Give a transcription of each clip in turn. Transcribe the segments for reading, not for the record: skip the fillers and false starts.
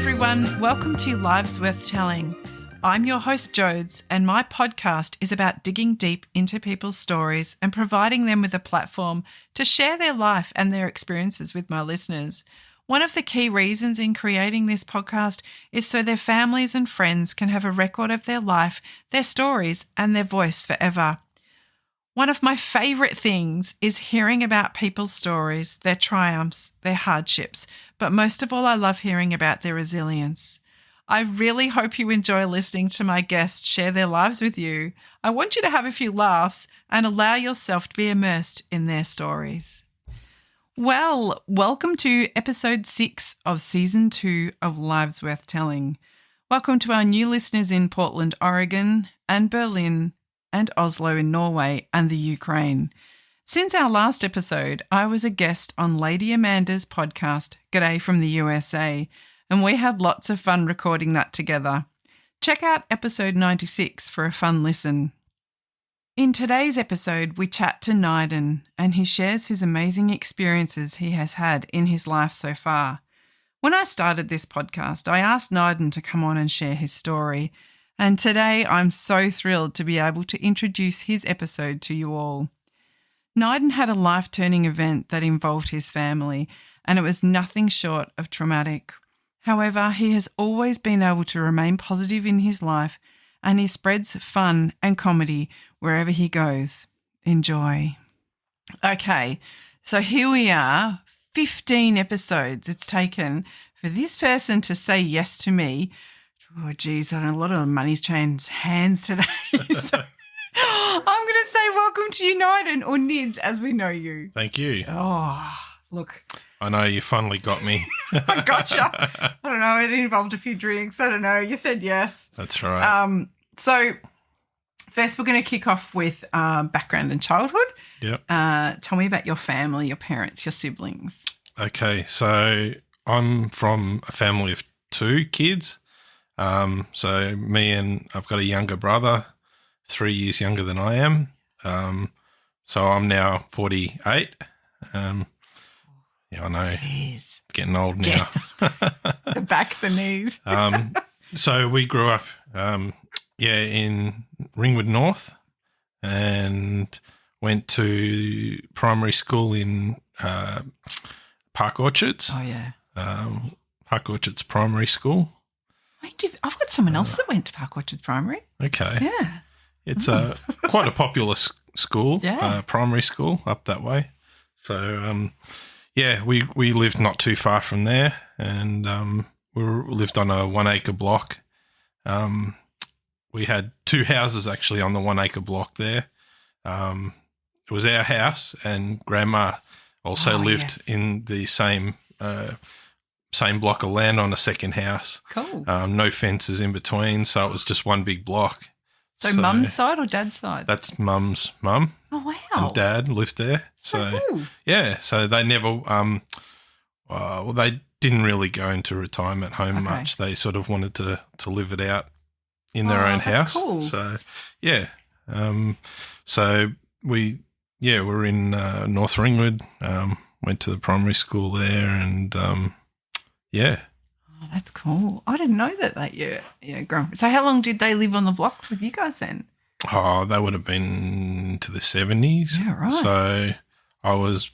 everyone. Welcome to Lives Worth Telling. I'm your host, Jodes, and my podcast is about digging deep into people's stories and providing them with a platform to share their life and their experiences with my listeners. One of the key reasons in creating this podcast is so their families and friends can have a record of their life, their stories, and their voice forever. One of my favourite things is hearing about people's stories, their triumphs, their hardships, but most of all, I love hearing about their resilience. I really hope you enjoy listening to my guests share their lives with you. I want you to have a few laughs and allow yourself to be immersed in their stories. Well, welcome to episode 6 of season 2 of Lives Worth Telling. Welcome to our new listeners in Portland, Oregon, and Berlin, and Oslo in Norway and the Ukraine. Since our last episode, I was a guest on Lady Amanda's podcast, G'day from the USA, and we had lots of fun recording that together. Check out episode 96 for a fun listen. In today's episode, we chat to Nidan, and he shares his amazing experiences he has had in his life so far. When I started this podcast, I asked Nidan to come on and share his story, and today I'm so thrilled to be able to introduce his episode to you all. Nidan had a life-turning event that involved his family, and it was nothing short of traumatic. However, he has always been able to remain positive in his life, and he spreads fun and comedy wherever he goes. Enjoy. Okay, so here we are, 15 episodes it's taken for this person to say yes to me. Oh, geez, a lot of money's changed hands today. So I'm going to say welcome to you, Nidan, or Nids, as we know you. Thank you. Oh, look. I know you finally got me. I gotcha. I don't know. It involved a few drinks. I don't know. You said yes. That's right. So first we're going to kick off with background and childhood. Yep. Tell me about your family, your parents, your siblings. Okay, so I'm from a family of 2 kids. So me and I've got a younger brother, 3 years younger than I am. So I'm now 48. Yeah, I know. Jeez. Getting old now. The back, the knees. So we grew up, in Ringwood North, and went to primary school in Park Orchards. Oh, yeah. Park Orchards Primary School. I've got someone else that went to Park Orchards Primary. Okay. Yeah. It's quite a popular school, Yeah. Primary school up that way. So, we lived not too far from there, and we lived on a 1 acre block. We had 2 houses actually on the 1 acre block there. It was our house, and Grandma also lived in the same block of land on a second house. Cool. No fences in between, so it was just one big block. So mum's side or dad's side? That's mum's mum. Oh, wow. And dad lived there. So cool. Yeah, so they never they didn't really go into retirement home much. They sort of wanted to live it out in their own house. Cool. So, yeah. So we're in North Ringwood, went to the primary school there, and yeah. Oh, that's cool. I didn't know that grown. So how long did they live on the block with you guys then? Oh, they would have been to the 70s. Yeah, right. So I was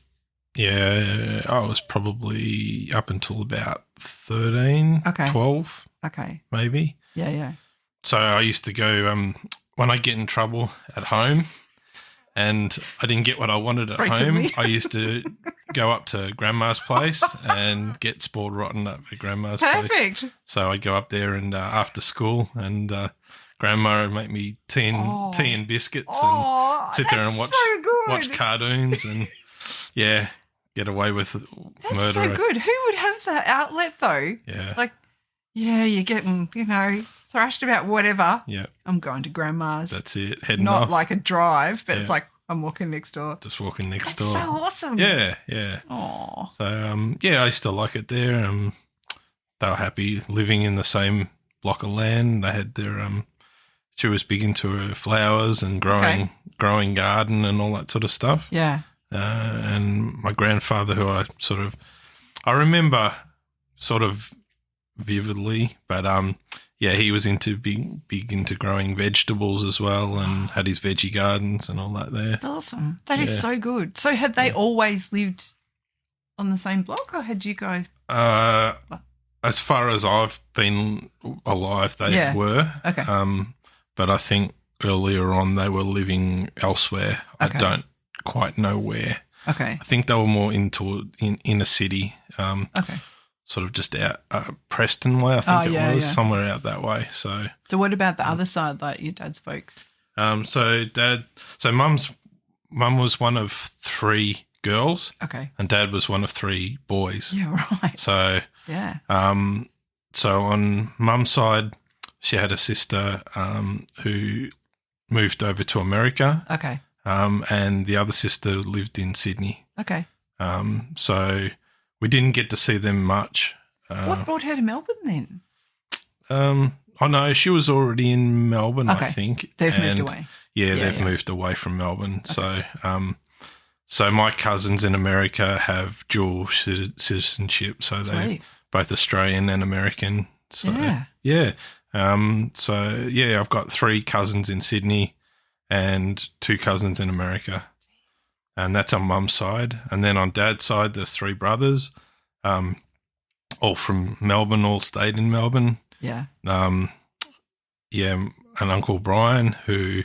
probably up until about 13, 12. Okay. Maybe. Yeah, yeah. So I used to go, when I get in trouble at home and I didn't get what I wanted at home, I used to go up to Grandma's place and get spoiled rotten at Grandma's place. Perfect. So I'd go up there and after school, and Grandma would make me tea and biscuits and sit there and watch cartoons and, get away with murder. That's so good. Who would have that outlet though? Yeah. Like, you're getting, thrashed about whatever. Yeah. I'm going to Grandma's. That's it. Heading off. Not like a drive, but it's like I'm walking next door. Just walking next door. So awesome. Yeah, yeah. Oh. So, I used to like it there. They were happy living in the same block of land. They had their, she was big into her flowers and growing garden and all that sort of stuff. Yeah. And my grandfather, who I remember sort of vividly, but yeah, he was big into growing vegetables as well, and had his veggie gardens and all that there. That's awesome. That is so good. So had they always lived on the same block, or had you guys? As far as I've been alive, they were. Okay. But I think earlier on they were living elsewhere. Okay. I don't quite know where. Okay. I think they were more in a city. Okay. Sort of just out Preston way, I think it was, somewhere out that way. So what about the other side, like your dad's folks? So mum was one of 3 girls. Okay. And dad was one of 3 boys. Yeah, right. So yeah. So on mum's side, she had a sister who moved over to America. Okay. And the other sister lived in Sydney. Okay. So we didn't get to see them much. What brought her to Melbourne then? Oh no, she was already in Melbourne, I think. They've moved away. Yeah, they've moved away from Melbourne. Okay. So my cousins in America have dual citizenship, so they're both Australian and American. So yeah. I've got 3 cousins in Sydney and 2 cousins in America. And that's on mum's side. And then on dad's side, there's 3 brothers, all from Melbourne, all stayed in Melbourne. Yeah. An Uncle Brian who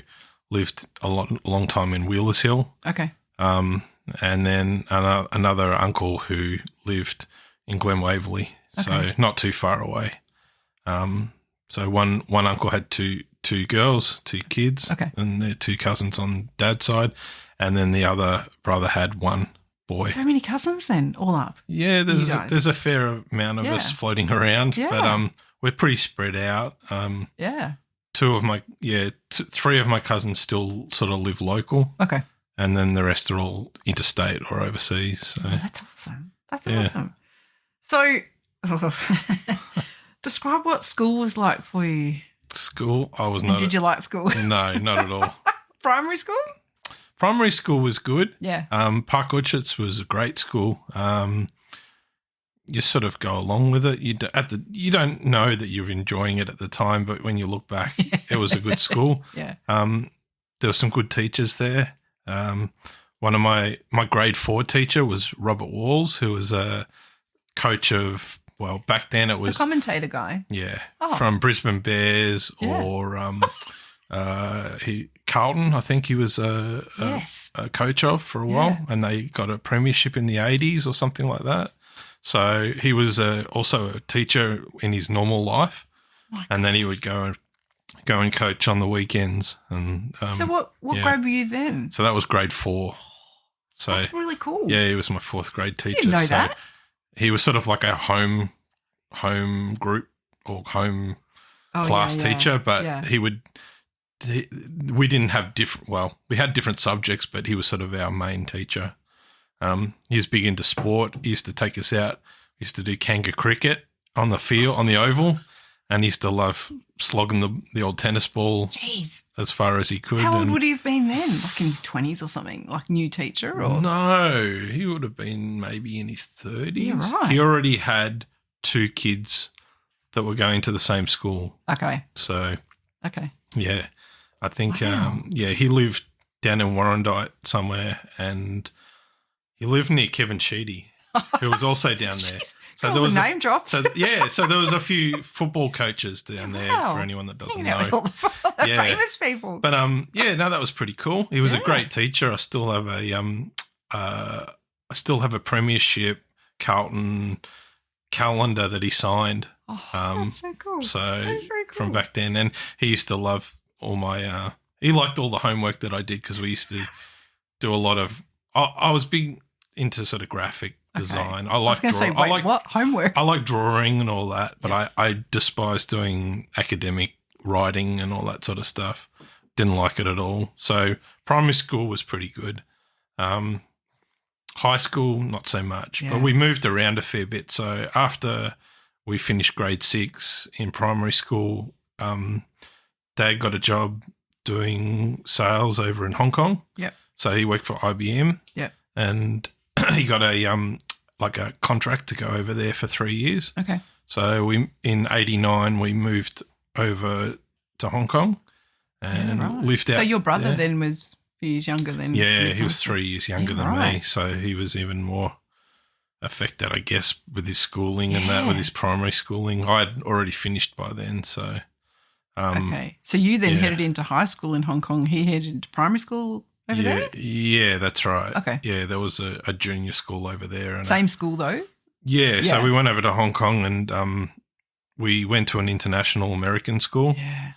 lived a long time in Wheelers Hill. Okay. And then another uncle who lived in Glen Waverley, so not too far away. So one uncle had two girls, 2 kids, and they're 2 cousins on dad's side. And then the other brother had 1 boy. So many cousins then, all up? Yeah, there's a fair amount of us floating around, but we're pretty spread out. 3 of my cousins still sort of live local. Okay. And then the rest are all interstate or overseas. So. Oh, that's awesome. That's awesome. So describe what school was like for you. School? I was not. Did you like school? No, not at all. Primary school? Primary school was good. Yeah. Park Orchards was a great school. You sort of go along with it. You don't know that you're enjoying it at the time, but when you look back, it was a good school. Yeah. There were some good teachers there. One of my grade 4 teacher was Robert Walls, who was a coach of, well, back then it was the commentator guy. Yeah. From Brisbane Bears or Carlton, I think he was a coach of for a while, and they got a premiership in the 80s or something like that. So he was also a teacher in his normal life, and then he would go and coach on the weekends. And so what grade were you then? So that was grade 4. So that's really cool. Yeah, he was my 4th grade teacher. I didn't know that. He was sort of like a home group or home class teacher, but we didn't have we had different subjects, but he was sort of our main teacher. He was big into sport. He used to take us out. We used to do kangaroo cricket on the field, on the oval, and he used to love slogging the old tennis ball as far as he could. How old would he have been then? Like in his 20s or something? Like new teacher? Or? No, he would have been maybe in his 30s. Yeah, right. He already had 2 kids that were going to the same school. Okay. So, yeah, I think, he lived down in Warrandyte somewhere, and he lived near Kevin Sheedy, who was also down there. So there was name drops. So there was a few football coaches down there for anyone that doesn't know. All the famous people. But that was pretty cool. He was a great teacher. I still have a premiership Carlton calendar that he signed. Oh, that's so cool. So that's very cool. From back then, and he used to love all my. He liked all the homework that I did because we used to do a lot of. I was big into sort of graphic design. I like drawing. What homework? I like drawing and all that, but I despise doing academic writing and all that sort of stuff. Didn't like it at all. So primary school was pretty good. High school, not so much, but we moved around a fair bit. So after we finished grade 6 in primary school, Dad got a job doing sales over in Hong Kong. Yep. So he worked for IBM. Yep. And he got a contract to go over there for 3 years. Okay. So in 89 we moved over to Hong Kong and lived out. So your brother there. then was a few years younger than you? Yeah, he was 3 years younger than right. me, so he was even more affected, I guess, with his schooling and that, with his primary schooling. I had already finished by then, so. Okay. So you then headed into high school in Hong Kong. He headed into primary school over there? Yeah, that's right. Okay. Yeah, there was a junior school over there. And Same school though? Yeah, so we went over to Hong Kong and we went to an international American school. Yeah.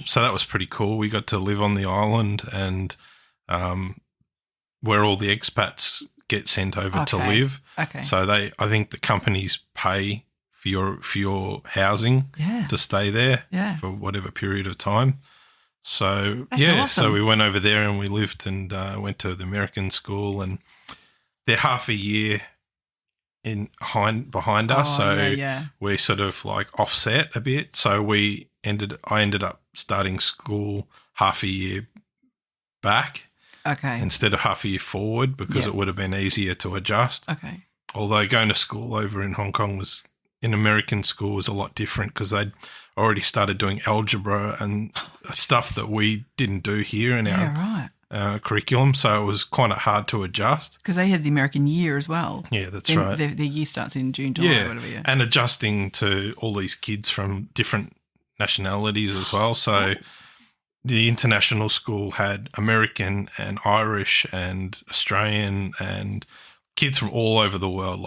So that was pretty cool. We got to live on the island and where all the expats get sent over to live. Okay. So I think the companies pay for your housing to stay there for whatever period of time. So That's awesome. So we went over there and we lived and went to the American school, and they're half a year behind us, so we're sort of like offset a bit. So I ended up starting school half a year back, instead of half a year forward, because it would have been easier to adjust. Okay. Although going to school over in Hong Kong in American school was a lot different because they'd already started doing algebra and stuff that we didn't do here in our curriculum, so it was kind of hard to adjust. Because they had the American year as well. Yeah, that's right. Their year starts in June, July, whatever. Yeah, and adjusting to all these kids from different nationalities as well. So the international school had American and Irish and Australian and kids from all over the world.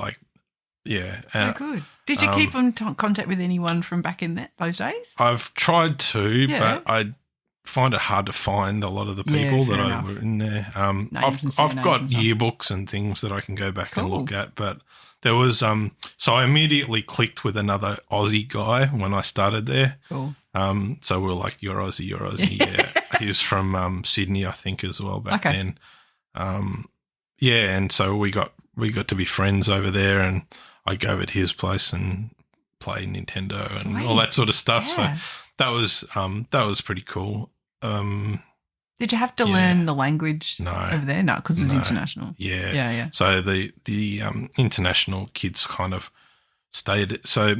So good. Did you keep in contact with anyone from back in those days? I've tried to, but I find it hard to find a lot of the people that I were in there. I've got yearbooks and things that I can go back and look at, but there was so I immediately clicked with another Aussie guy when I started there. Cool. So we were like, you're Aussie. Yeah. He was from Sydney, I think, as well back then. And so we got to be friends over there, and I go over to his place and play Nintendo and all that sort of stuff. Yeah. So that was pretty cool. Did you have to learn the language over there? No, because it was international. Yeah. So the international kids kind of stayed. So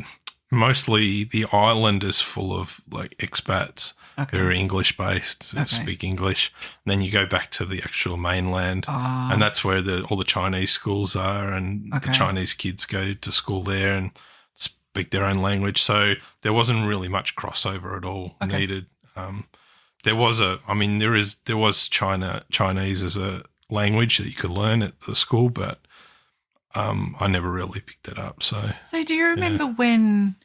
mostly the island is full of like expats who are English based, speak English. And then you go back to the actual mainland, and that's where all the Chinese schools are, and the Chinese kids go to school there and speak their own language. So there wasn't really much crossover at all needed. There was Chinese as a language that you could learn at the school, but I never really picked it up. So do you remember when?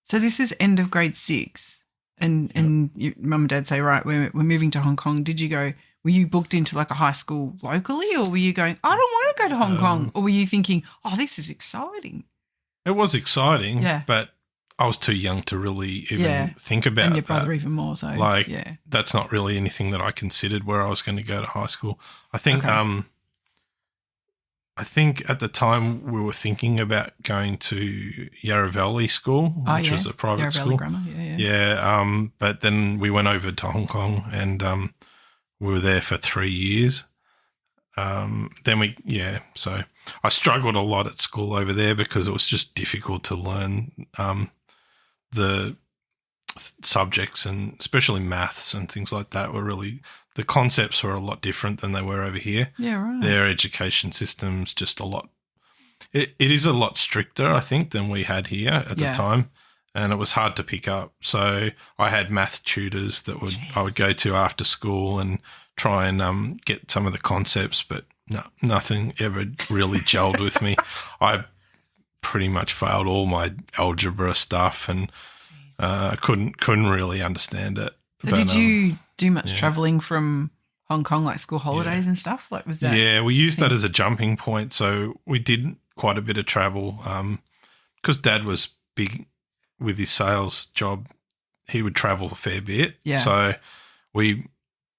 So this is end of grade 6, and your mum and dad say, right, we're moving to Hong Kong. Did you go? Were you booked into like a high school locally, or were you going, I don't want to go to Hong Kong, or were you thinking, oh, this is exciting? It was exciting, but I was too young to really even think about that. And your brother even more so. That's not really anything that I considered where I was going to go to high school. I think at the time we were thinking about going to Yarra Valley School, which was a private Yarra school. Valley Grammar, but then we went over to Hong Kong and we were there for 3 years. So I struggled a lot at school over there because it was just difficult to learn the subjects, and especially maths and things like that the concepts were a lot different than they were over here. Yeah, right. Their education system's just a lot. It is a lot stricter, I think, than we had here at the time, and it was hard to pick up. So I had math tutors that I would go to after school and try and get some of the concepts, but nothing ever really gelled with me. I pretty much failed all my algebra stuff, and couldn't really understand it. So did you do much travelling from Hong Kong, like school holidays and stuff? Like, was that? Yeah, we used that as a jumping point. So we did quite a bit of travel because Dad was big with his sales job. He would travel a fair bit. Yeah. So we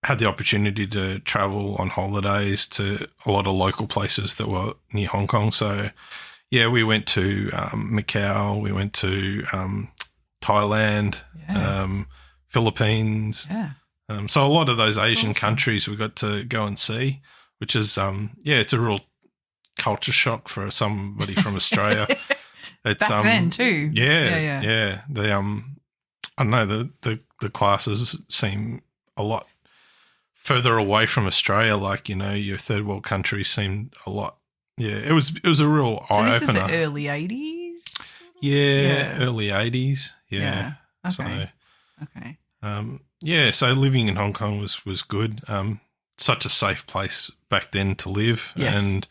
had the opportunity to travel on holidays to a lot of local places that were near Hong Kong. So, we went to Macau. We went to Thailand, Philippines. Yeah. So a lot of those Asian countries we got to go and see, which is, it's a real culture shock for somebody from Australia. It's Back then too. Yeah. The I don't know, the classes seem a lot further away from Australia. Like, your third world countries seemed a lot. Yeah, it was a real eye opener. So this is the early 80s. Yeah, early 80s. Yeah. Okay. So living in Hong Kong was good. Such a safe place back then to live. Yes. And,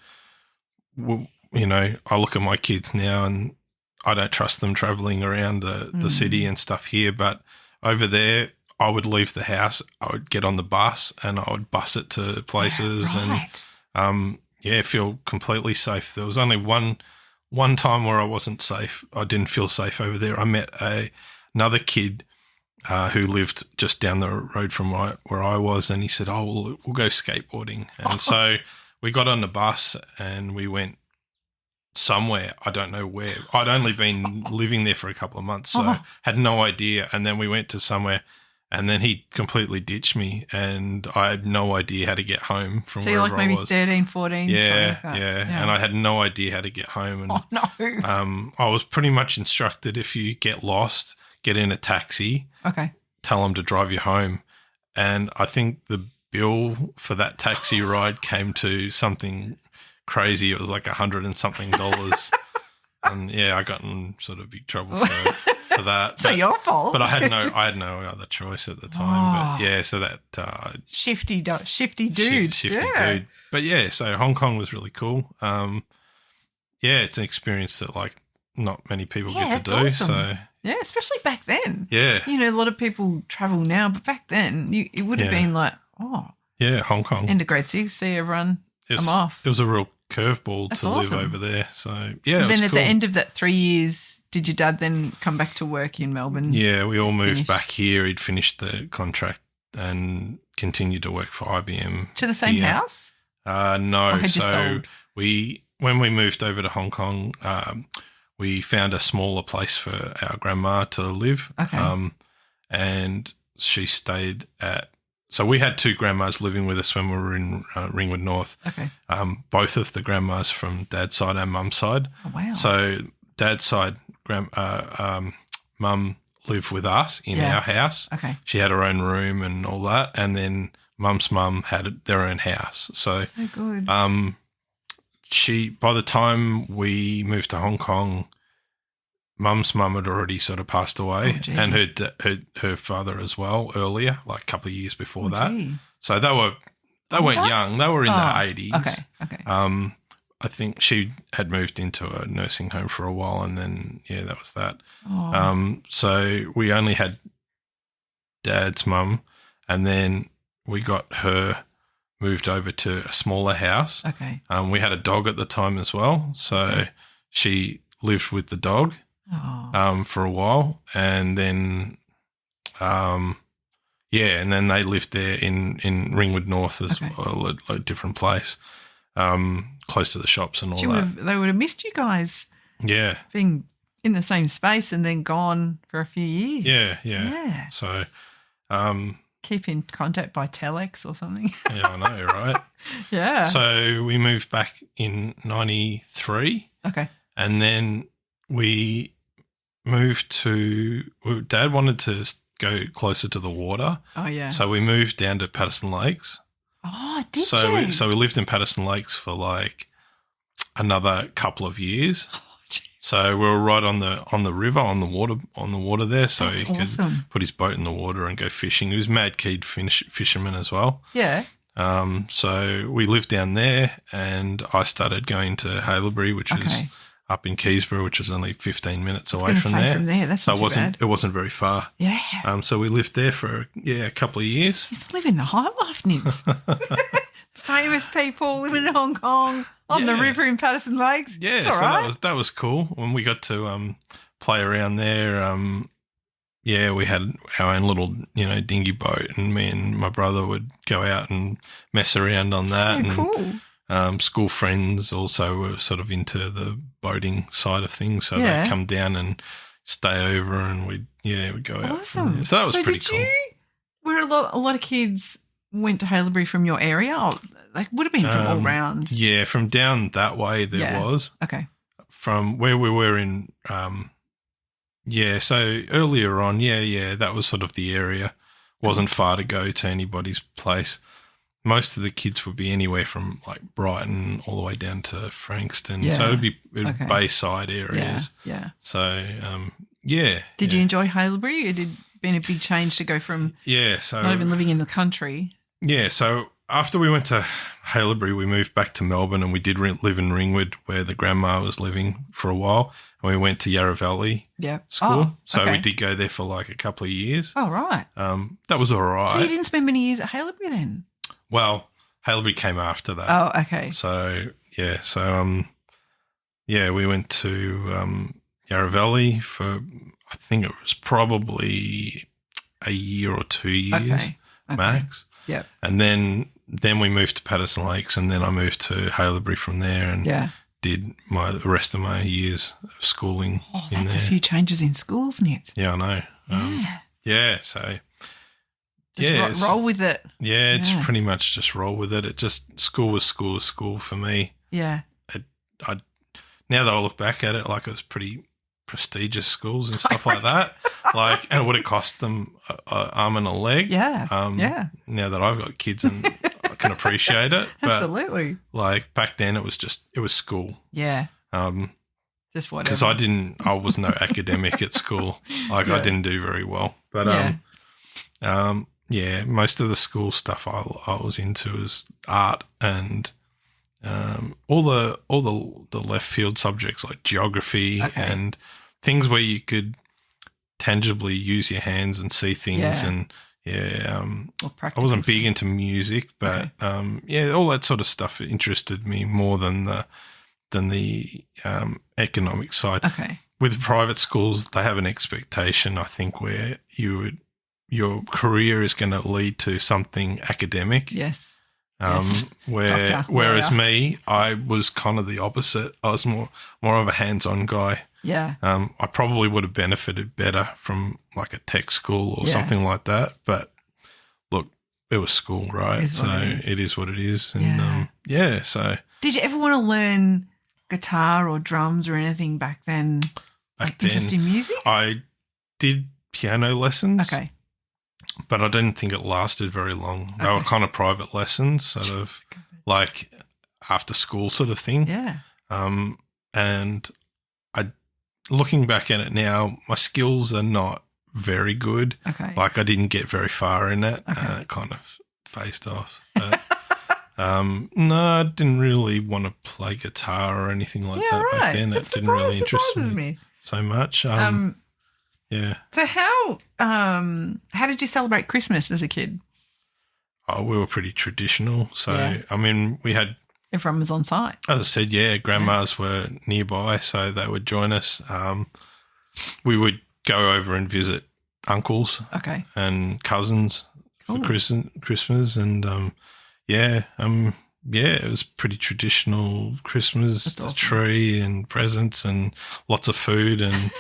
I look at my kids now and I don't trust them traveling around the city and stuff here. But over there, I would leave the house, I would get on the bus and I would bus it to places and, feel completely safe. There was only one time where I wasn't safe. I didn't feel safe over there. I met another kid who lived just down the road from where I was, and he said, we'll go skateboarding. And so we got on the bus and we went somewhere. I don't know where. I'd only been living there for a couple of months, so had no idea. And then we went to somewhere and then he completely ditched me and I had no idea how to get home from wherever I was. So you're like maybe 13, 14? Yeah. And I had no idea how to get home. And, I was pretty much instructed, if you get lost, get in a taxi. Okay. Tell them to drive you home. And I think the bill for that taxi ride came to something crazy. It was like $100 and something. And I got in sort of big trouble for that. It's not your fault. But I had no other choice at the time. But so that shifty dude. Shifty dude. But so Hong Kong was really cool. It's an experience that like not many people get to do. Awesome. So yeah, especially back then. Yeah. A lot of people travel now, but back then it would have been like, Hong Kong. End of grade 6, see everyone, I'm off. It was a real curveball to live over there. So, it was then at cool. the end of that 3 years, did your dad then come back to work in Melbourne? Yeah, we all moved back here. He'd finished the contract and continued to work for IBM. To the same house? No. Or had you sold? When we moved over to Hong Kong, we found a smaller place for our grandma to live. Okay. And she stayed at. So we had two grandmas living with us when we were in Ringwood North. Okay. Both of the grandmas from dad's side and mum's side. Oh, wow. So dad's side, mum lived with us in our house. Okay. She had her own room and all that. And then mum's mum had their own house. So good. By the time we moved to Hong Kong, mum's mum had already sort of passed away, and her father as well earlier, like a couple of years before that. So they weren't young; they were in their 80s. Okay. I think she had moved into a nursing home for a while, and then that was that. So we only had dad's mum, and then we got her moved over to a smaller house. Okay. We had a dog at the time as well, so she lived with the dog. For a while, and then, and then they lived there in Ringwood North as well, a different place, close to the shops and all that. They would have missed you guys. Yeah, being in the same space and then gone for a few years. Yeah. So, keep in contact by telex or something. Yeah, I know, right? Yeah. So we moved back in 93. Okay. And then we moved Dad wanted to go closer to the water. Oh, yeah. So we moved down to Patterson Lakes. Oh, did you? So we lived in Patterson Lakes for like another couple of years. Oh, so we were right on the river, on the water there. So That's he awesome. could put his boat in the water and go fishing. He was mad keen fisherman as well. Yeah. So we lived down there, and I started going to Haileybury, which is up in Keysborough, which is only 15 minutes away from there. That's so not too bad. It wasn't very far. Yeah. So we lived there for a couple of years. He's living the high life, Nids. Famous people living in Hong Kong on the river in Patterson Lakes. Yeah, it's all right. that was cool. When we got to play around there, we had our own little dinghy boat, and me and my brother would go out and mess around on that. So cool. School friends also were sort of into the boating side of things, so they'd come down and stay over, and we'd go out. Awesome. So that was pretty cool. Were a lot of kids went to Haileybury from your area? Or they would have been from all round. Yeah, from down that way there was. Okay. from where we were in, so earlier on, that was sort of the area. Wasn't far to go to anybody's place. Most of the kids would be anywhere from like Brighton all the way down to Frankston. Yeah. So it'd be Bayside areas. Yeah. So, Did you enjoy Haileybury? It had been a big change to go from not even living in the country. Yeah, so after we went to Haileybury, we moved back to Melbourne and we did live in Ringwood where the grandma was living for a while. And we went to Yarra Valley School. So we did go there for like a couple of years. Oh, right. That was all right. So you didn't spend many years at Haileybury then? Well, Haileybury came after that. Oh, okay. So, we went to Yarra Valley for, I think it was probably a year or 2 years max. Yep. And then we moved to Patterson Lakes, and then I moved to Haileybury from there and did the rest of my years of schooling in there. That's a few changes in schools, Nit. Yeah, I know. So just roll with it. Yeah, just pretty much just roll with it. It just school was school for me. Yeah. Now that I look back at it, like it was pretty prestigious schools and stuff like that. Like, and it would have cost them an arm and a leg. Yeah. Now that I've got kids and I can appreciate it. But absolutely. Like back then, it was school. Yeah. Just whatever. Because I was no academic at school. Like I didn't do very well. But most of the school stuff I was into was art and all the left field subjects like geography and things where you could tangibly use your hands and see things and I wasn't big into music, but all that sort of stuff interested me more than the economic side. Okay. With private schools, they have an expectation, I think, where your career is going to lead to something academic. Yes. Whereas me, I was kind of the opposite. I was more of a hands-on guy. Yeah. I probably would have benefited better from like a tech school or something like that. But look, it was school, right? It is what it is. And so. Did you ever want to learn guitar or drums or anything back then? Interest in music? I did piano lessons. Okay. But I didn't think it lasted very long. They were kind of private lessons, sort of like after school sort of thing. Yeah. And looking back at it now, my skills are not very good. Okay. Like I didn't get very far in it. Okay. It kind of phased off. But, no, I didn't really want to play guitar or anything like that back then. It didn't really interest me so much. Yeah. So how did you celebrate Christmas as a kid? Oh, we were pretty traditional. So, I mean, we had... Everyone was on site. As I said, grandmas were nearby, so they would join us. We would go over and visit uncles and cousins for Christmas. And, it was pretty traditional Christmas. That's awesome. Tree and presents and lots of food and...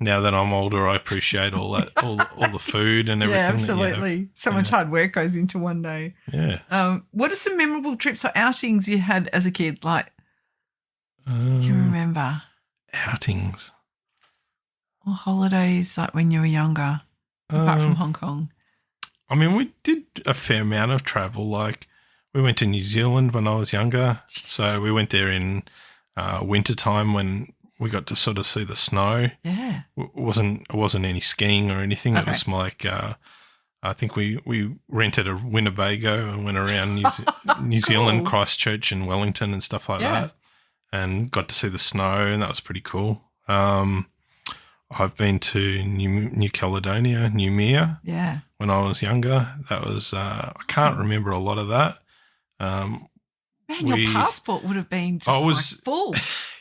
now that I'm older, I appreciate all that, all the food and everything. Yeah, absolutely. So much hard work goes into one day. Yeah. What are some memorable trips or outings you had as a kid? Like, do you remember? Outings. Or holidays, like when you were younger, apart from Hong Kong? I mean, we did a fair amount of travel. Like, we went to New Zealand when I was younger. Jeez. So we went there in wintertime when we got to sort of see the snow. Yeah. It wasn't any skiing or anything. It was like I think we rented a Winnebago and went around New Zealand, Christchurch and Wellington and stuff like that and got to see the snow, and that was pretty cool. I've been to New Caledonia, Noumea when I was younger. That was I can't remember a lot of that. Man, your passport would have been just full.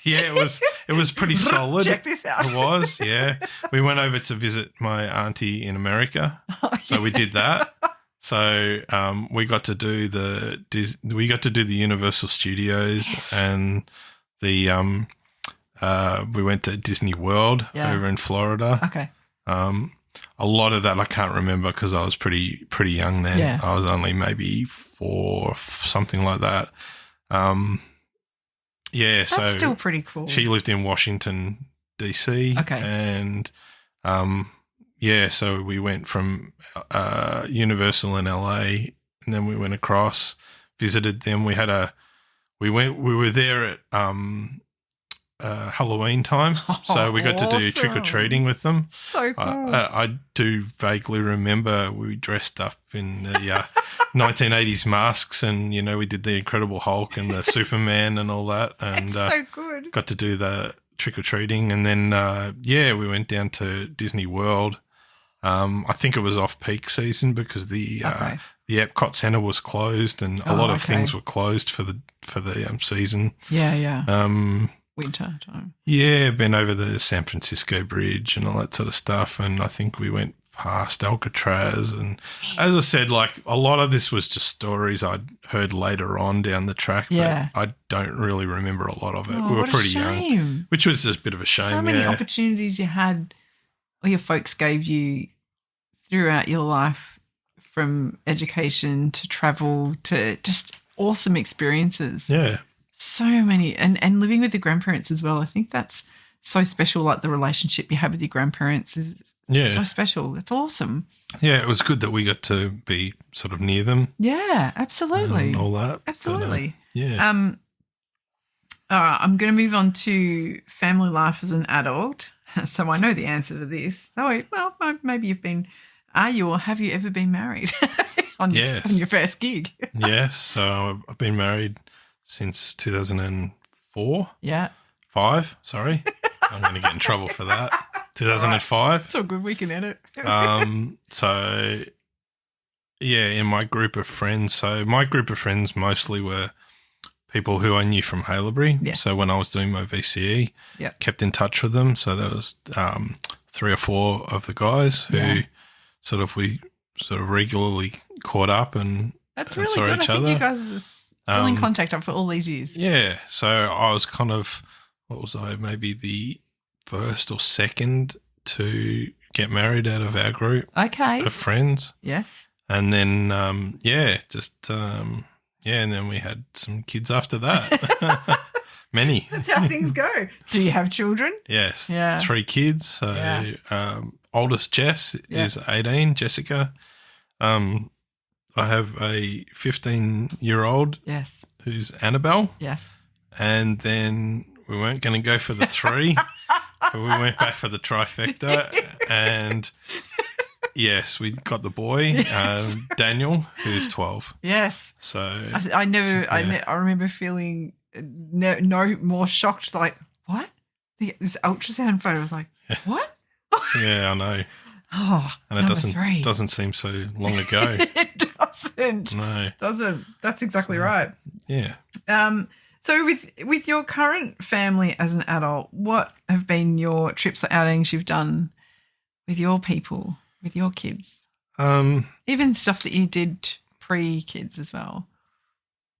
Yeah, it was pretty solid. Check this out. It was, yeah. We went over to visit my auntie in America, so we did that. So we got to do the Universal Studios and the we went to Disney World over in Florida. Okay. A lot of that I can't remember because I was pretty young then. Yeah. I was only maybe 4, something like that. Yeah, That's so still pretty cool. she lived in Washington, DC. Okay. And, so we went from Universal in LA, and then we went across, visited them. We were there at Halloween time, so we got to do trick or treating with them. So cool. I do vaguely remember we dressed up in the 1980s masks, and we did the Incredible Hulk and the Superman and all that, and It's so good. got to do the trick or treating, and then we went down to Disney World. I think it was off peak season because the Epcot Center was closed, and a lot of things were closed for the season. Yeah. Winter time. Yeah, been over the San Francisco Bridge and all that sort of stuff, and I think we went past Alcatraz. And as I said, like a lot of this was just stories I'd heard later on down the track, but I don't really remember a lot of it. We were pretty young, which was just a bit of a shame. So many opportunities you had, or your folks gave you throughout your life, from education to travel to just awesome experiences. Yeah. So many, and living with your grandparents as well. I think that's so special. Like the relationship you have with your grandparents is so special. It's awesome. Yeah, it was good that we got to be sort of near them. Yeah, absolutely. And all that. Absolutely. But, all right, I'm going to move on to family life as an adult. So I know the answer to this. Oh, well, maybe you've been. Are you or have you ever been married on your first gig? Yes. So I've been married since 2004. Yeah. 5, sorry. I'm going to get in trouble for that. 2005. It's all good. We can edit. So, in my group of friends. So my group of friends mostly were people who I knew from Haileybury. Yes. So when I was doing my VCE, kept in touch with them. So there was 3 or 4 of the guys who we regularly caught up and that's really saw good. each I think other. you guys are still in contact after all these years. Yeah. So I was kind of, what was I, maybe the first or second to get married out of our group of friends. Yes. And then, and then we had some kids after that. Many. That's how things go. Do you have children? Yes. Yeah. 3 kids. So oldest Jess is 18, Jessica. I have a 15-year-old who's Annabelle. Yes. And then we weren't going to go for the 3, but we went back for the trifecta. And, yes, we got the boy, Daniel, who's 12. Yes. So I remember feeling no more shocked, like, what? This ultrasound photo was like, what? Yeah, I know. Oh, and it doesn't seem so long ago. It doesn't. No. Doesn't. That's exactly right. Yeah. So with your current family as an adult, what have been your trips or outings you've done with your people, with your kids? Even stuff that you did pre-kids as well.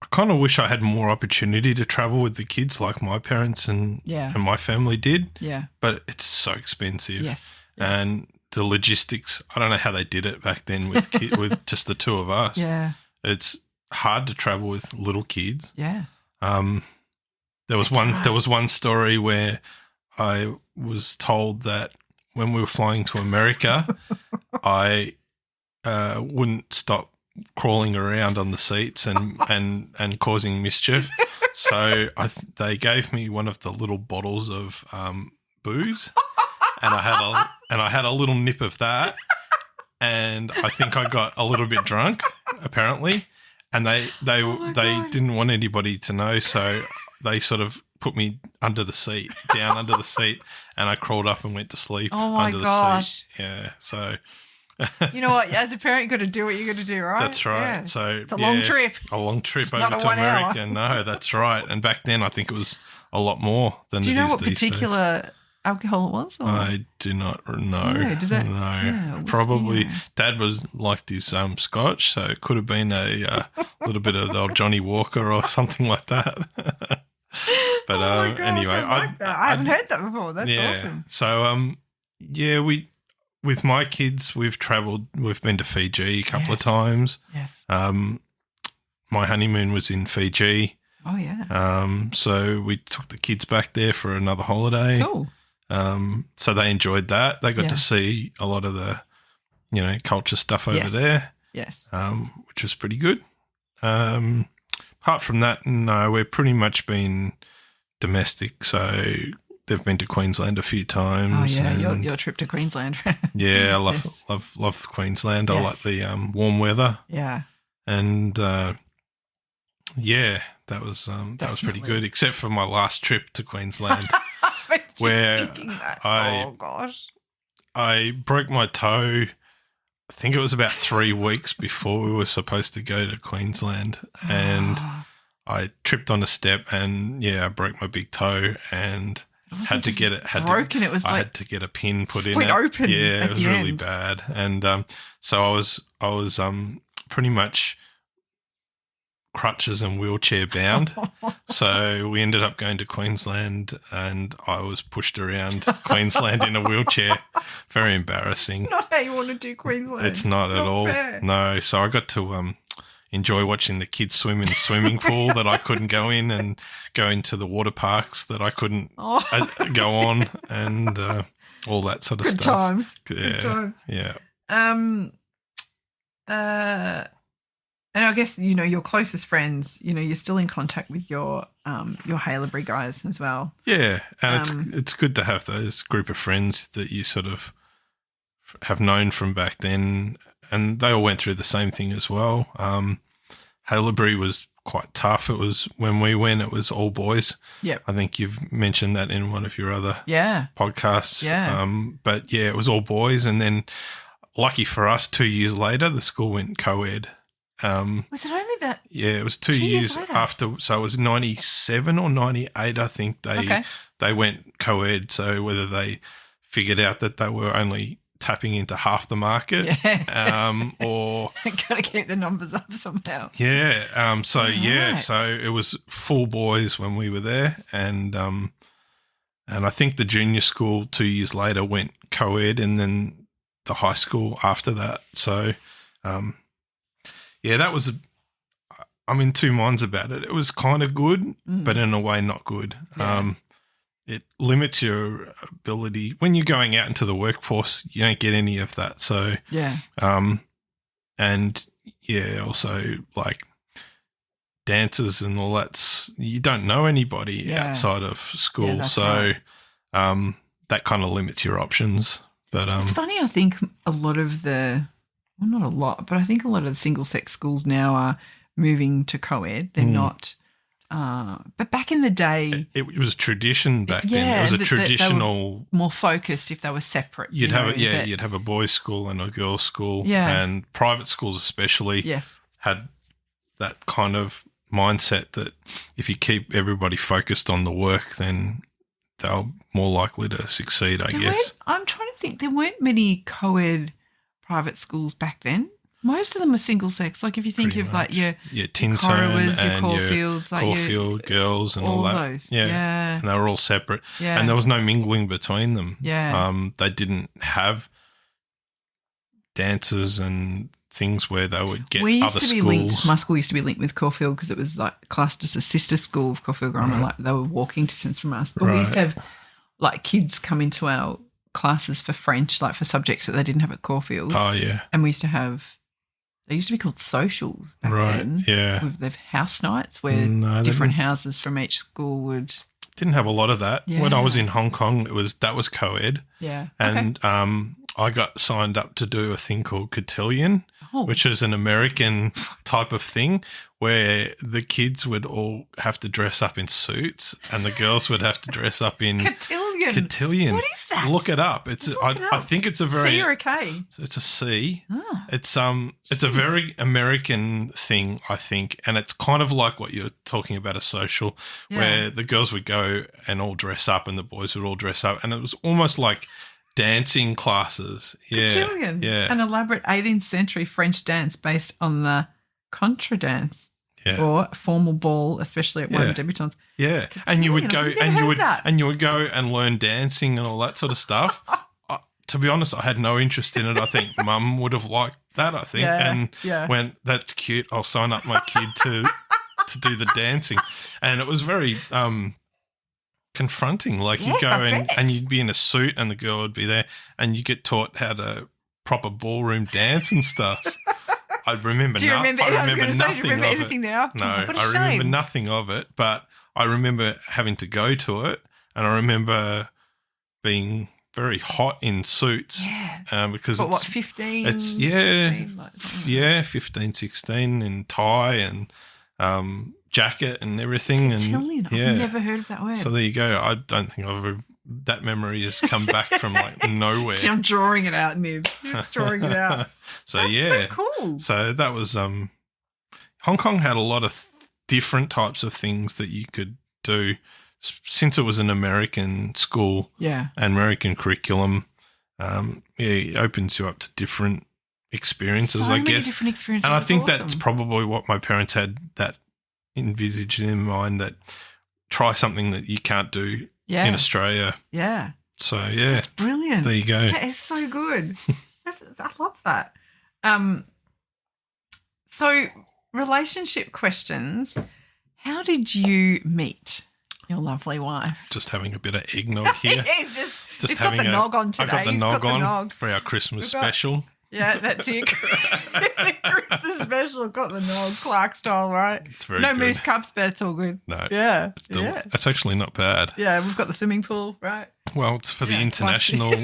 I kind of wish I had more opportunity to travel with the kids like my parents and my family did. Yeah. But it's so expensive. Yes. And the logistics, I don't know how they did it back then with with just the 2 of us. Yeah. It's hard to travel with little kids. Yeah. There was one story where I was told that when we were flying to America, I wouldn't stop crawling around on the seats and causing mischief. So they gave me one of the little bottles of booze, and I had a little nip of that, and I think I got a little bit drunk apparently, and they didn't want anybody to know, so they sort of put me down under the seat, and I crawled up and went to sleep under the seat. Yeah, so. You know what? As a parent, you got to do what you got to do, right? That's right. Yeah. So it's a long trip. A long trip it's over to America. Hour. No, that's right. And back then, I think it was a lot more than it is these days. Do you know what particular alcohol it was? Or? I do not know. No, does that? No, yeah, probably. Dad liked his Scotch, so it could have been a little bit of the old Johnny Walker or something like that. But anyway, I like that. I haven't heard that before. That's awesome. So with my kids, we've travelled. We've been to Fiji a couple of times. Yes. My honeymoon was in Fiji. Oh, yeah. So we took the kids back there for another holiday. Cool. So they enjoyed that. They got to see a lot of the, culture stuff over there. Yes. Which was pretty good. Apart from that, no, we've pretty much been domestic. So they've been to Queensland a few times. Oh, yeah, your trip to Queensland. Yeah, I love Queensland. Yes. I like the warm weather. Yeah. And that was pretty good, except for my last trip to Queensland, where I broke my toe. I think it was about 3 weeks before we were supposed to go to Queensland, and I tripped on a step, and I broke my big toe, and had to get it broken. It was I had to get a pin put in it. Open. Yeah, it was really bad, and so I was pretty much crutches and wheelchair bound. So we ended up going to Queensland, and I was pushed around Queensland in a wheelchair. Very embarrassing. Not how you want to do Queensland. It's not at all. Fair. No. So I got to enjoy watching the kids swim in the swimming pool that I couldn't go in, and go into the water parks that I couldn't go on, and all that sort of Good stuff. Times. Yeah. Good times. Yeah. And I guess, your closest friends, you're still in contact with your Haileybury guys as well. Yeah, and it's good to have those group of friends that you sort of have known from back then, and they all went through the same thing as well. Haileybury was quite tough. It was when we went, it was all boys. Yep. I think you've mentioned that in one of your other podcasts. Yeah. But yeah, it was all boys, and then lucky for us, 2 years later, the school went co-ed. Was it only that? Yeah, it was 2 years after. So it was 97 or 98, I think they went co-ed. So whether they figured out that they were only tapping into half the market, or got to keep the numbers up somehow. Yeah. So it was full boys when we were there, and I think the junior school 2 years later went co-ed, and then the high school after that. So. That was I'm in two minds about it. It was kind of good, but in a way not good. Yeah. It limits your ability. When you're going out into the workforce, you don't get any of that. So, also like dances and all that, you don't know anybody outside of school. That kind of limits your options. But it's funny, I think a lot of well, not a lot, but I think a lot of the single-sex schools now are moving to co-ed. They're not but back in the day... It was tradition back then. It was a traditional... more focused if they were separate. You'd have a boys' school and a girls' school. Yeah. And private schools especially had that kind of mindset that if you keep everybody focused on the work, then they're more likely to succeed, I guess. I'm trying to think. There weren't many co-ed private schools back then. Most of them were single sex. Like if you think of like your Tintern your and Caulfields, your Caulfield girls and all that. Those. Yeah. And they were all separate. Yeah. And there was no mingling between them. Yeah. They didn't have dances and things where they would get other schools. My school used to be linked with Caulfield because it was like classed as a sister school of Caulfield Grammar. Like they were walking distance from us. But we used to have like kids come into our classes for French, like for subjects that they didn't have at Caulfield. Oh, yeah. And we used to have, they used to be called socials back then. Yeah. With the house nights where different houses from each school would. Didn't have a lot of that. Yeah. When I was in Hong Kong, that was co-ed. Yeah. And I got signed up to do a thing called cotillion, which is an American type of thing where the kids would all have to dress up in suits and the girls would have to dress up in cotillion. What is that? Look it up. I think it's a very C or a K? It's a C. Oh. It's a very American thing, I think, and it's kind of like what you're talking about, a social where the girls would go and all dress up and the boys would all dress up, and it was almost like dancing classes. Cotillion. Yeah. An elaborate 18th century French dance based on the contra dance. Yeah. Or formal ball, especially at one debutantes. Yeah. Cotillion. And you would go and learn dancing and all that sort of stuff. To be honest, I had no interest in it. I think Mum would have liked that, I think. Went, that's cute. I'll sign up my kid to to do the dancing, and it was very confronting. Like you go and you'd be in a suit, and the girl would be there, and you get taught how to proper ballroom dance and stuff. I remember. Do you remember? I remember nothing do you remember of anything it. now? No, I remember nothing of it. But I remember having to go to it, and I remember being very hot in suits. Yeah. Because but what, 15? It's 15, 16 in tie and jacket and everything. Italian. I've never heard of that word. So there you go. I don't think that memory has come back from like nowhere. See, I'm drawing it out, Nibs. Drawing it out. So That's yeah, so cool. So that was Hong Kong had a lot of different types of things that you could do. Since it was an American school, and American curriculum, it opens you up to different experiences, I guess. Many different experiences. And I think that's probably what my parents had that envisaged in their mind, that try something that you can't do in Australia. Yeah. So, yeah. That's brilliant. There you go. That is so good. I love that. So, relationship questions. How did you meet your lovely wife? Just having a bit of eggnog here. He's got the nog on today. I got the nog on for our Christmas special. Yeah, that's it. Christmas special. Got the nog, Clark style, right? It's very no good. moose cups, but it's all good. No. Yeah. It's actually not bad. Yeah, we've got the swimming pool, right? Well, it's for the international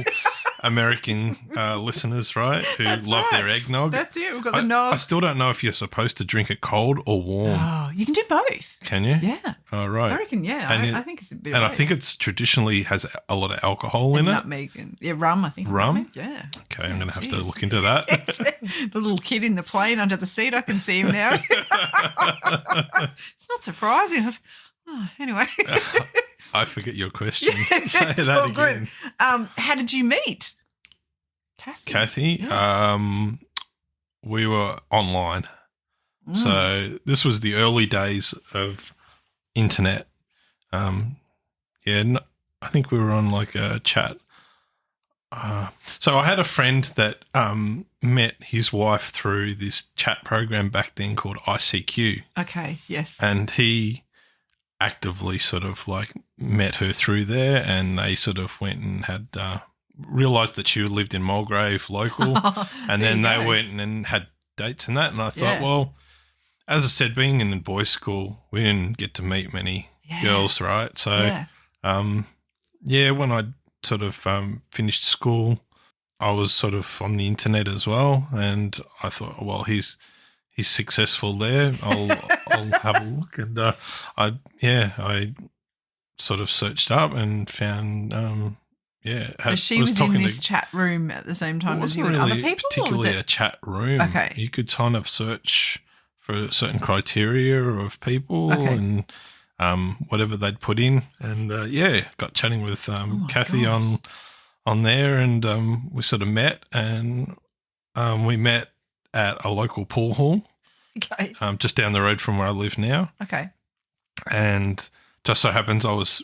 American listeners, right, who love their eggnog. That's it. We've got the nog. I still don't know if you're supposed to drink it cold or warm. Oh, you can do both. Can you? Yeah. Oh, right. I reckon, yeah. I think it's a bit And of I think it's traditionally has a lot of alcohol in it. Nutmeg and rum, I think. Rum? Nutmeg, yeah. Okay, I'm going to have to look into that. The little kid in the plane under the seat, I can see him now. It's not surprising. Anyway. I forget your question. Say that again. Good. How did you meet Kathy? Yes. We were online. So this was the early days of internet. I think we were on like a chat. So I had a friend that met his wife through this chat program back then called ICQ. Okay, yes. And he actively sort of like met her through there, and they sort of went and had realised that she lived in Mulgrave local, and then they went and had dates and that. And I thought, well, as I said, being in the boys' school, we didn't get to meet many girls, right? So, when I sort of finished school, I was sort of on the internet as well, and I thought, well, he's successful there. I'll have a look, and I sort of searched up and found so she was in this chat room at the same time as you and other people? Particularly a chat room. Okay. You could kind of search for certain criteria of people and whatever they'd put in, and got chatting with Kathy on there, and we sort of met, and we met at a local pool hall. Okay. Just down the road from where I live now. Okay. And just so happens I was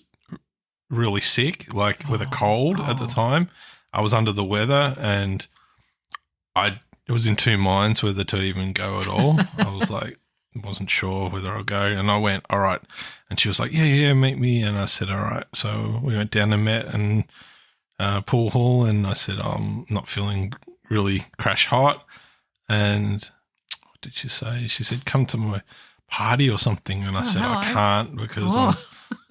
really sick, like with a cold at the time. I was under the weather, and I was in two minds whether to even go at all. I was like, wasn't sure whether I'll go. And I went, all right. And she was like, yeah, meet me. And I said, all right. So we went down and met in pool hall, and I said, I'm not feeling really crash hot. And what did she say? She said, come to my party or something. And I said, hello. I can't because I'm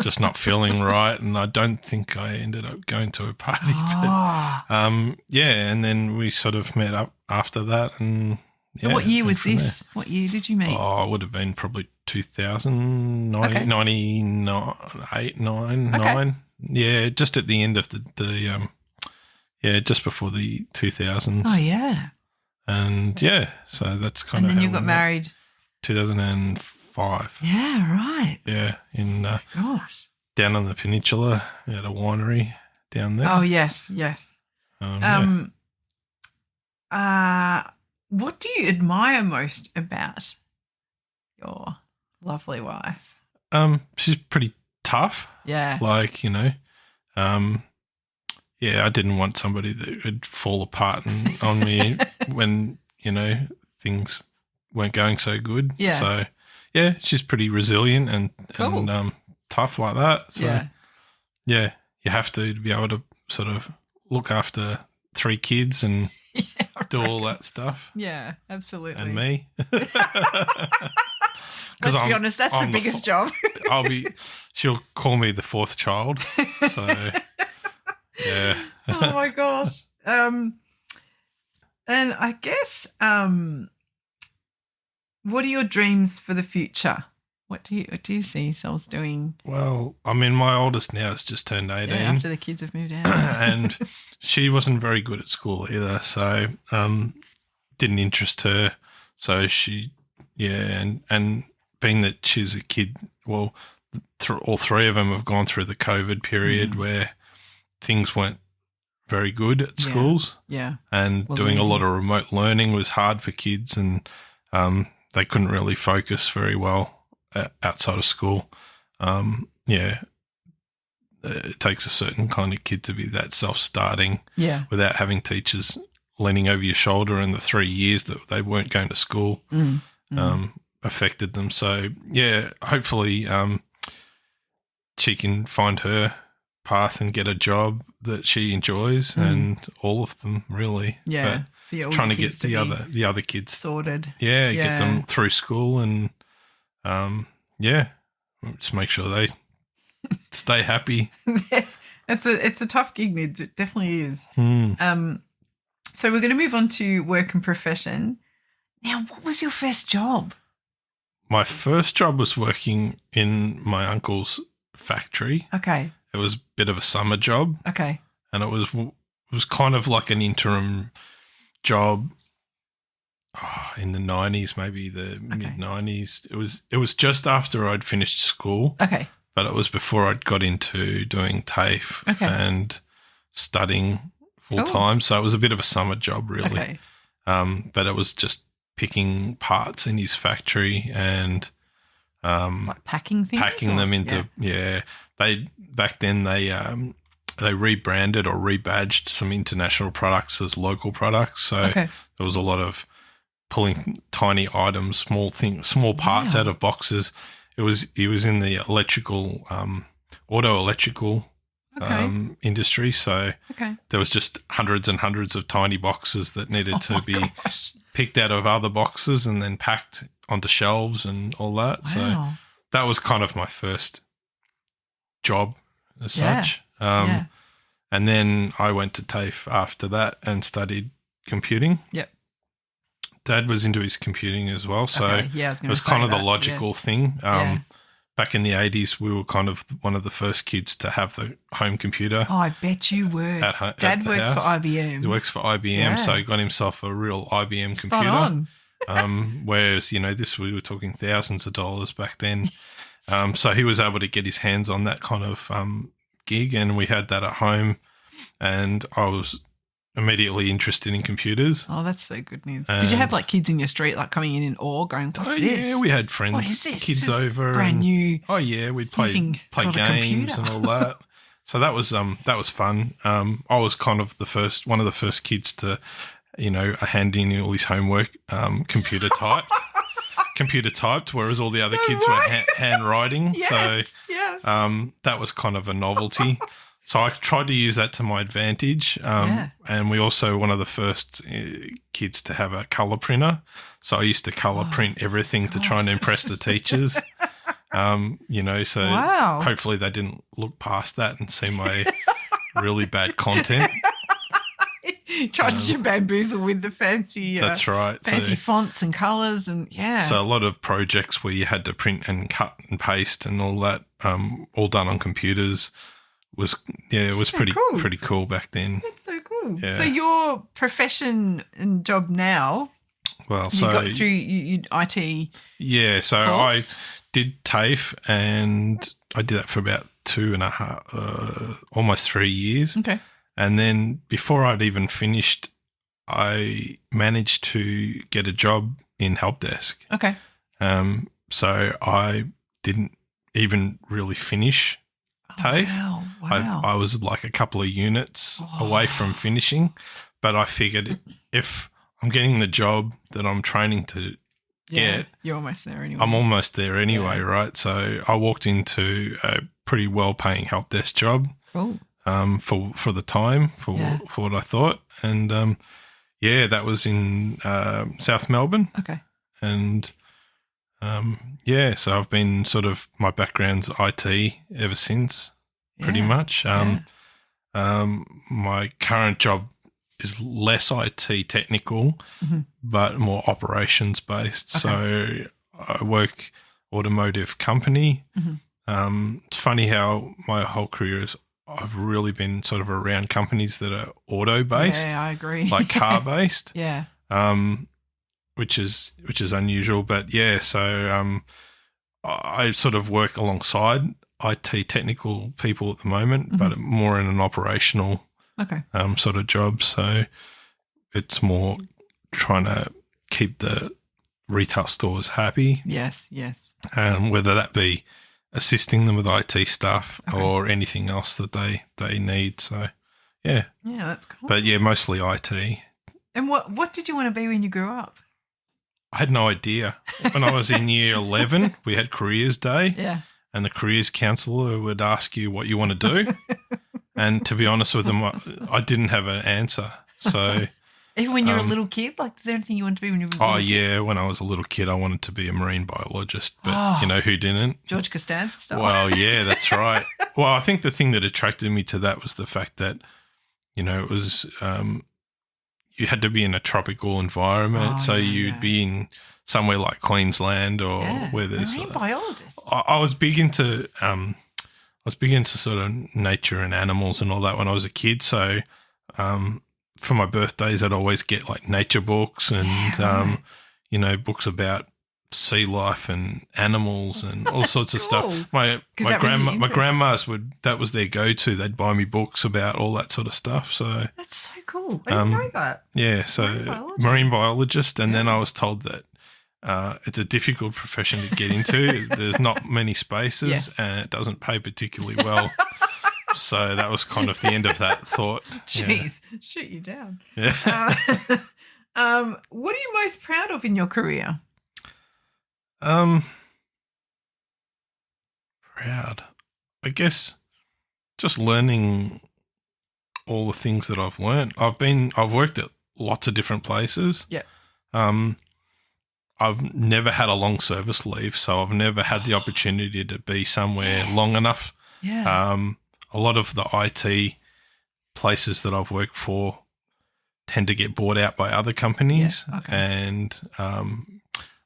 just not feeling right. And I don't think I ended up going to a party. But, and then we sort of met up after that. And so what year was this? There. What year did you meet? Oh, it would have been probably 1998, 9. Yeah, just at the end of the just before the 2000s. Oh, yeah. And so that's kind of. And then you got married 2005. Yeah, right. Yeah, in down on the peninsula at a winery down there. Oh yes. What do you admire most about your lovely wife? She's pretty tough. Yeah. Like, I didn't want somebody that would fall apart on me when, things weren't going so good. Yeah. So, yeah, she's pretty resilient and Cool. tough like that. So Yeah. yeah, you have to be able to sort of look after 3 kids and do all that stuff. Yeah, absolutely. And me. Let's be honest, that's the biggest job. She'll call me the 4th child. So yeah. Oh my gosh. And I guess what are your dreams for the future? What do you see yourselves doing? Well, I mean, my oldest now has just turned 18. Yeah, after the kids have moved out. And she wasn't very good at school either, so didn't interest her. So she, and being that she's a kid, well, all 3 of them have gone through the COVID period where things weren't very good at schools. Yeah. And Wasn't doing easy. a lot of remote learning was hard for kids, and they couldn't really focus very well outside of school. It takes a certain kind of kid to be that self-starting without having teachers leaning over your shoulder, and the 3 years that they weren't going to school affected them. So, yeah, hopefully she can find her path and get a job that she enjoys, and all of them really. Yeah. But For your trying to kids get the other kids sorted. get them through school and just make sure they stay happy. It's a tough gig, Nids. It definitely is. So we're going to move on to work and profession. Now, what was your first job? My first job was working in my uncle's factory. Okay. It was a bit of a summer job. Okay. And it was kind of like an interim job in the 90s, maybe the mid-90s. It was just after I'd finished school. Okay. But it was before I'd got into doing TAFE and studying full-time. So it was a bit of a summer job, really. Okay. But it was just picking parts in his factory and like packing things? Packing them into, They back then they rebranded or rebadged some international products as local products. So there was a lot of pulling tiny items, small parts out of boxes. He was in the electrical, auto electrical industry. So there was just hundreds and hundreds of tiny boxes that needed to be picked out of other boxes and then packed onto shelves and all that. Wow. So that was kind of my first job as such. And then I went to TAFE after that and studied computing. Yep. Dad was into his computing as well, so it was kind of the logical thing. Back in the 80s, we were kind of one of the first kids to have the home computer. Oh, I bet you were. Dad works for IBM. He works for IBM, so he got himself a real IBM computer. Spot on. Whereas, we were talking thousands of dollars back then. So he was able to get his hands on that kind of gig, and we had that at home, and I was immediately interested in computers. Oh, that's so good news. Did you have like kids in your street like coming in awe going, what's this? Yeah, we had friends, what is this? kids this is over. Brand new. Oh yeah, we'd play games and all that. So that was fun. I was kind of one of the first kids to, hand in all his homework computer typed, whereas all the other kids were handwriting. Yes, so that was kind of a novelty. So I tried to use that to my advantage. And we also one of the first kids to have a colour printer. So I used to colour print everything to try and impress the teachers. So hopefully they didn't look past that and see my really bad content. Tried to bamboozle with the fancy that's right. Fancy fonts and colours and So a lot of projects where you had to print and cut and paste and all that, all done on computers. It was pretty cool back then. That's so cool. Yeah. So your profession and job now, you got through you IT. Yeah, so course. I did TAFE and I did that for about 2.5, almost 3 years. Okay. And then before I'd even finished, I managed to get a job in help desk. Okay. So I didn't even really finish TAFE. Wow. I was like a couple of units away from finishing, but I figured if I'm getting the job that I'm training to get, you're almost there anyway. I'm almost there anyway, right? So I walked into a pretty well-paying help desk job. Cool. For the time, for what I thought. And, that was in South Melbourne. Okay. And, so I've been sort of, my background's IT ever since, pretty much. My current job is less IT technical, but more operations based. Okay. So I work automotive company. It's funny how my whole career is, I've really been sort of around companies that are auto based. Yeah, I agree. Like car based. Yeah. Which is unusual, but so I sort of work alongside IT technical people at the moment, but more in an operational sort of job. So it's more trying to keep the retail stores happy. Yes. Whether that be assisting them with IT stuff or anything else that they need. So, yeah. Yeah, that's cool. But, mostly IT. And what did you want to be when you grew up? I had no idea. When I was in year 11, we had careers day. Yeah. And the careers counsellor would ask you what you want to do. And to be honest with them, I didn't have an answer. So even when you were a little kid, like, is there anything you wanted to be when you were a little kid? Yeah. When I was a little kid, I wanted to be a marine biologist. But you know who didn't? George Costanza stuff. Well, yeah, that's right. Well, I think the thing that attracted me to that was the fact that, it was you had to be in a tropical environment. So you'd be in somewhere like Queensland or where there's marine biologist. I was big into sort of nature and animals and all that when I was a kid. So for my birthdays, I'd always get like nature books and books about sea life and animals and all sorts of stuff. My grandmas that was their go-to. They'd buy me books about all that sort of stuff. So that's so cool. I didn't know that. Yeah, so marine biologist, and then I was told that it's a difficult profession to get into. There's not many spaces, and it doesn't pay particularly well. So that was kind of the end of that thought. Jeez, shoot you down. Yeah. What are you most proud of in your career? Proud. I guess just learning all the things that I've learned. I've worked at lots of different places. Yeah. I've never had a long service leave, so I've never had the opportunity to be somewhere long enough. Yeah. A lot of the IT places that I've worked for tend to get bought out by other companies, and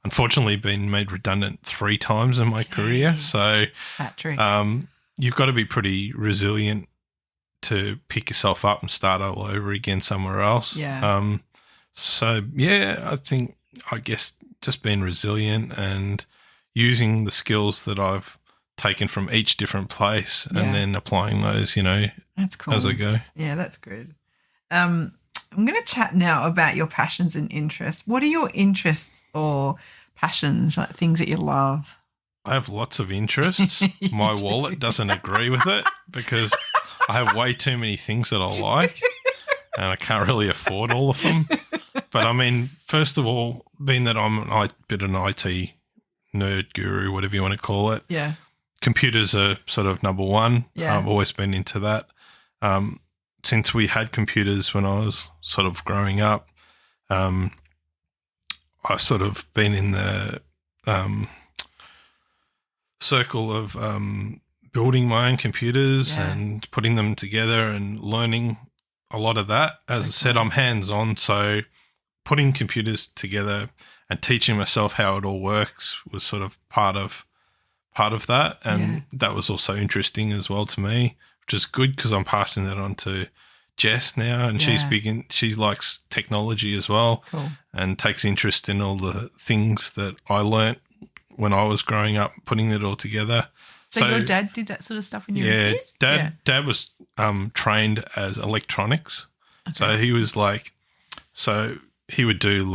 unfortunately been made redundant 3 times in my career. So you've got to be pretty resilient to pick yourself up and start all over again somewhere else. Yeah. I guess just being resilient and using the skills that I've taken from each different place and then applying those, that's cool. as I go. Yeah, that's good. I'm going to chat now about your passions and interests. What are your interests or passions, like things that you love? I have lots of interests. My wallet doesn't agree with it because I have way too many things that I like and I can't really afford all of them. But I mean, first of all, being that I'm a bit of an IT nerd guru, whatever you want to call it. Yeah. Computers are sort of number one. Yeah. I've always been into that. Since we had computers when I was sort of growing up, I've sort of been in the circle of building my own computers and putting them together and learning a lot of that. As I said, I'm hands-on, so putting computers together and teaching myself how it all works was sort of part of that, and that was also interesting as well to me, which is good because I'm passing that on to Jess now, and she likes technology as well, and takes interest in all the things that I learnt when I was growing up, putting it all together. So your dad did that sort of stuff when you were a kid? Dad was trained as electronics. Okay. So he was he would do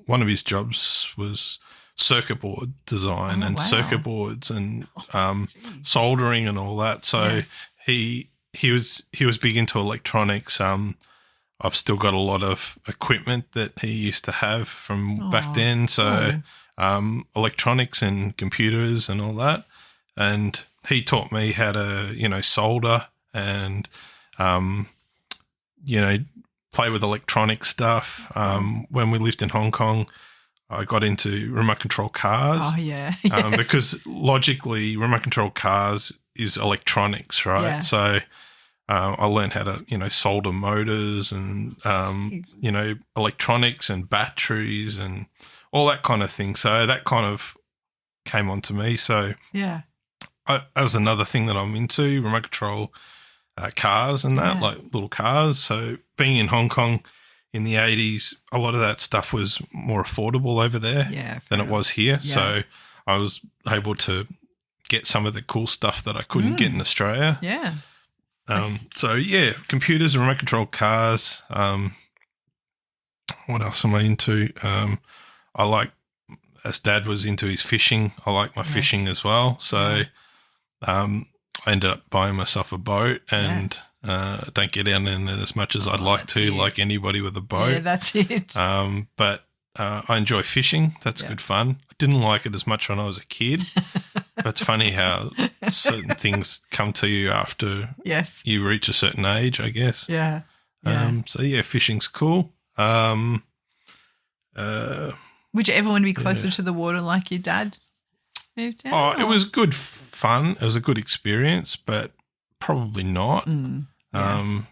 one of his jobs was circuit board design circuit boards and soldering and all that. So he was big into electronics. I I've still got a lot of equipment that he used to have from back Aw, then. So electronics and computers and all that. And he taught me how to, solder and, play with electronic stuff. When we lived in Hong Kong, I got into remote control cars. Oh, yeah. Yes. Because logically, remote control cars is electronics, right? Yeah. So I learned how to, solder motors and, electronics and batteries and all that kind of thing. So that kind of came onto me. So yeah. that was another thing that I'm into, remote control cars and that, like little cars. So being in Hong Kong in the 80s, a lot of that stuff was more affordable over there than it was here. Yeah. So I was able to get some of the cool stuff that I couldn't get in Australia. Yeah. Computers and remote control cars. What else am I into? I like, as Dad was into his fishing, I like my fishing as well. So I ended up buying myself a boat and don't get out in it as much as I'd like to, like anybody with a boat. Yeah, that's it. But I enjoy fishing. That's good fun. I didn't like it as much when I was a kid. But it's funny how certain things come to you after you reach a certain age, I guess. Yeah. Fishing's cool. Would you ever want to be closer to the water like your dad moved out? It was good fun. It was a good experience, but probably not. I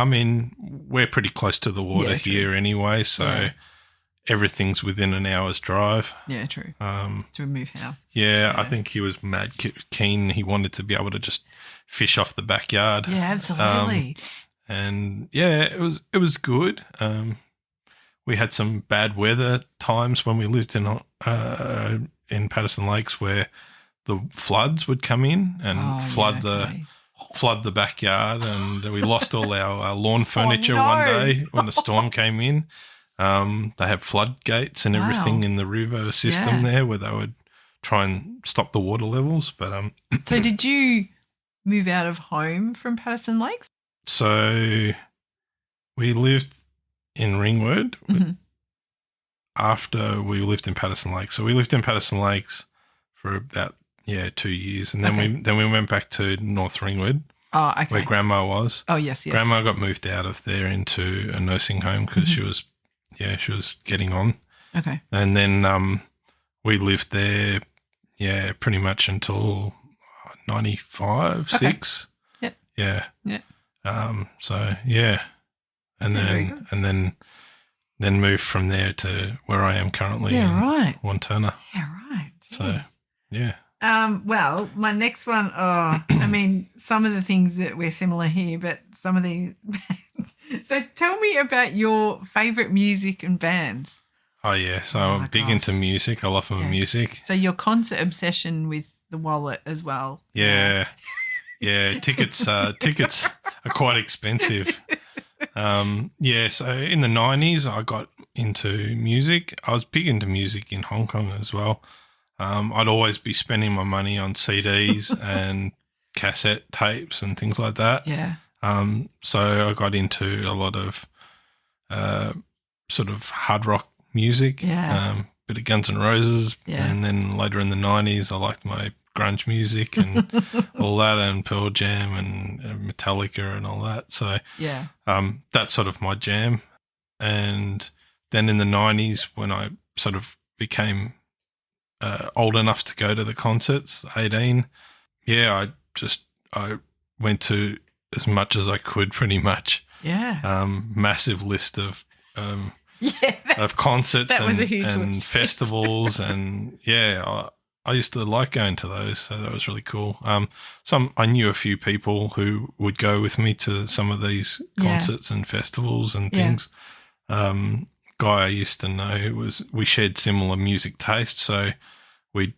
mean, we're pretty close to the water here anyway, so everything's within an hour's drive. Yeah, true. To move house. Yeah, I think he was mad keen. He wanted to be able to just fish off the backyard. Yeah, absolutely. It was good. We had some bad weather times when we lived in Patterson Lakes where the floods would come in and flood the backyard, and we lost all our lawn furniture one day when the storm came in. They have floodgates and everything in the river system there where they would try and stop the water levels. But so did you move out of home from Patterson Lakes? So we lived in Ringwood after we lived in Patterson Lakes. So we lived in Patterson Lakes for about 2 years, and then we went back to North Ringwood. Oh, okay. Where Grandma was. Oh, yes. Grandma got moved out of there into a nursing home because she was getting on. Okay. And then we lived there, pretty much until 95, 6. Yep. Yeah. Yeah. And then moved from there to where I am currently. Yeah, right. Wanturna. Yeah, right. Jeez. So, yeah. Well, my next one, I mean, some of the things that we're similar here, but some of these. So tell me about your favourite music and bands. Oh, yeah. So I'm big into music. I love my music. So your concert obsession with the wallet as well. Yeah. Yeah. Tickets are quite expensive. So in the 90s, I got into music. I was big into music in Hong Kong as well. I'd always be spending my money on CDs and cassette tapes and things like that. Yeah. So I got into a lot of sort of hard rock music, bit of Guns N' Roses, and then later in the 90s I liked my grunge music and all that, and Pearl Jam and Metallica and all that. So that's sort of my jam. And then in the 90s when I sort of became old enough to go to the concerts, 18, I went to as much as I could, pretty much. Yeah. Massive list of concerts and festivals, and I used to like going to those, so that was really cool. I knew a few people who would go with me to some of these concerts and festivals and things. Guy I used to know, we shared similar music tastes, so we'd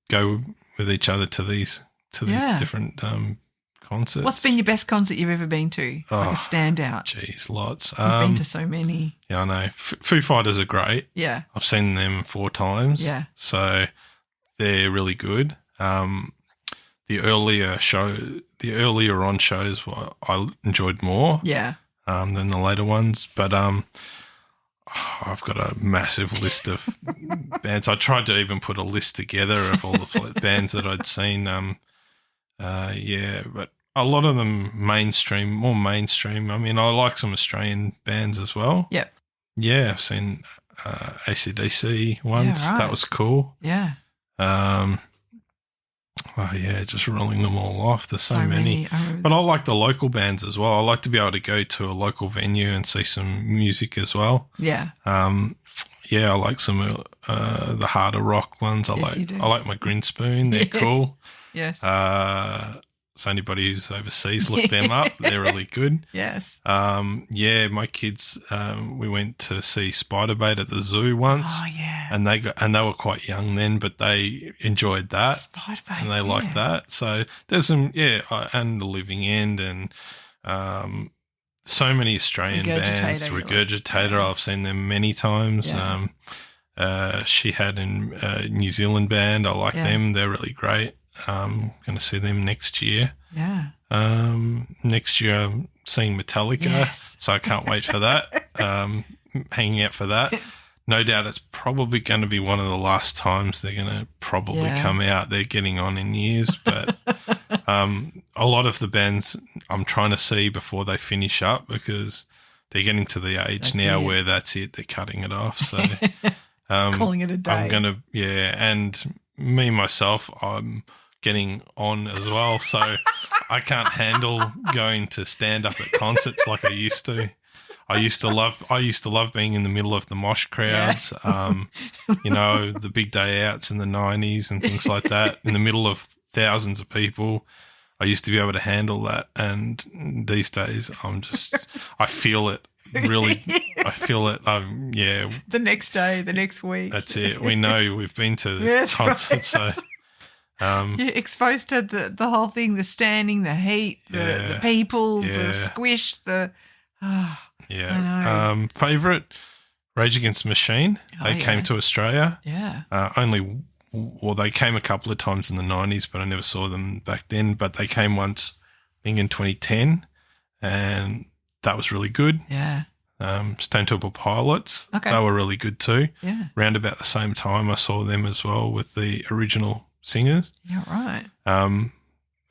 go with each other to these different concerts. What's been your best concert you've ever been to? Like a standout? Geez, lots. You've been to so many. Yeah, I know. Foo Fighters are great. Yeah. I've seen them 4 times. Yeah. So they're really good. The earlier on shows I enjoyed more. Yeah. than the later ones. But I've got a massive list of bands. I tried to even put a list together of all the bands that I'd seen. But a lot of them more mainstream. I mean, I like some Australian bands as well. Yep. Yeah, I've seen AC/DC once. Yeah, right. That was cool. Yeah. Just rolling them all off. There's so many. But I like the local bands as well. I like to be able to go to a local venue and see some music as well. Yeah. I like some the harder rock ones. I like my Grinspoon. They're cool. Yes. So anybody who's overseas, look them up. They're really good. Yes. My kids, we went to see Spiderbait at the zoo once. Oh yeah. And they were quite young then, but they enjoyed that. Spiderbait. And they liked that. So there's some, and The Living End and so many Australian bands. Regurgitator, I've seen them many times. Yeah. She had in New Zealand band. I like them. They're really great. I'm going to see them next year. Yeah. Next year I'm seeing Metallica, so I can't wait for that. Hanging out for that. No doubt it's probably going to be one of the last times they're going to probably come out. They're getting on in years, but a lot of the bands I'm trying to see before they finish up because they're getting to the age where that's it. They're cutting it off. So calling it a day. I'm going to, and me, myself, I'm getting on as well. So I can't handle going to stand up at concerts like I used to. I used to love being in the middle of the mosh crowds, the big day outs in the 90s and things like that, in the middle of thousands of people. I used to be able to handle that. And these days I feel it. Really, I feel it. The next day, the next week. That's it. We know we've been to concerts, right. So you're exposed to the whole thing: the standing, the heat, the people, the squish, favorite Rage Against the Machine. They came to Australia. Yeah. They came a couple of times in the 90s, but I never saw them back then. But they came once, I think in 2010, and that was really good. Yeah. Stone Temple Pilots. Okay. They were really good too. Yeah. Round about the same time I saw them as well with the original singers. Yeah, right.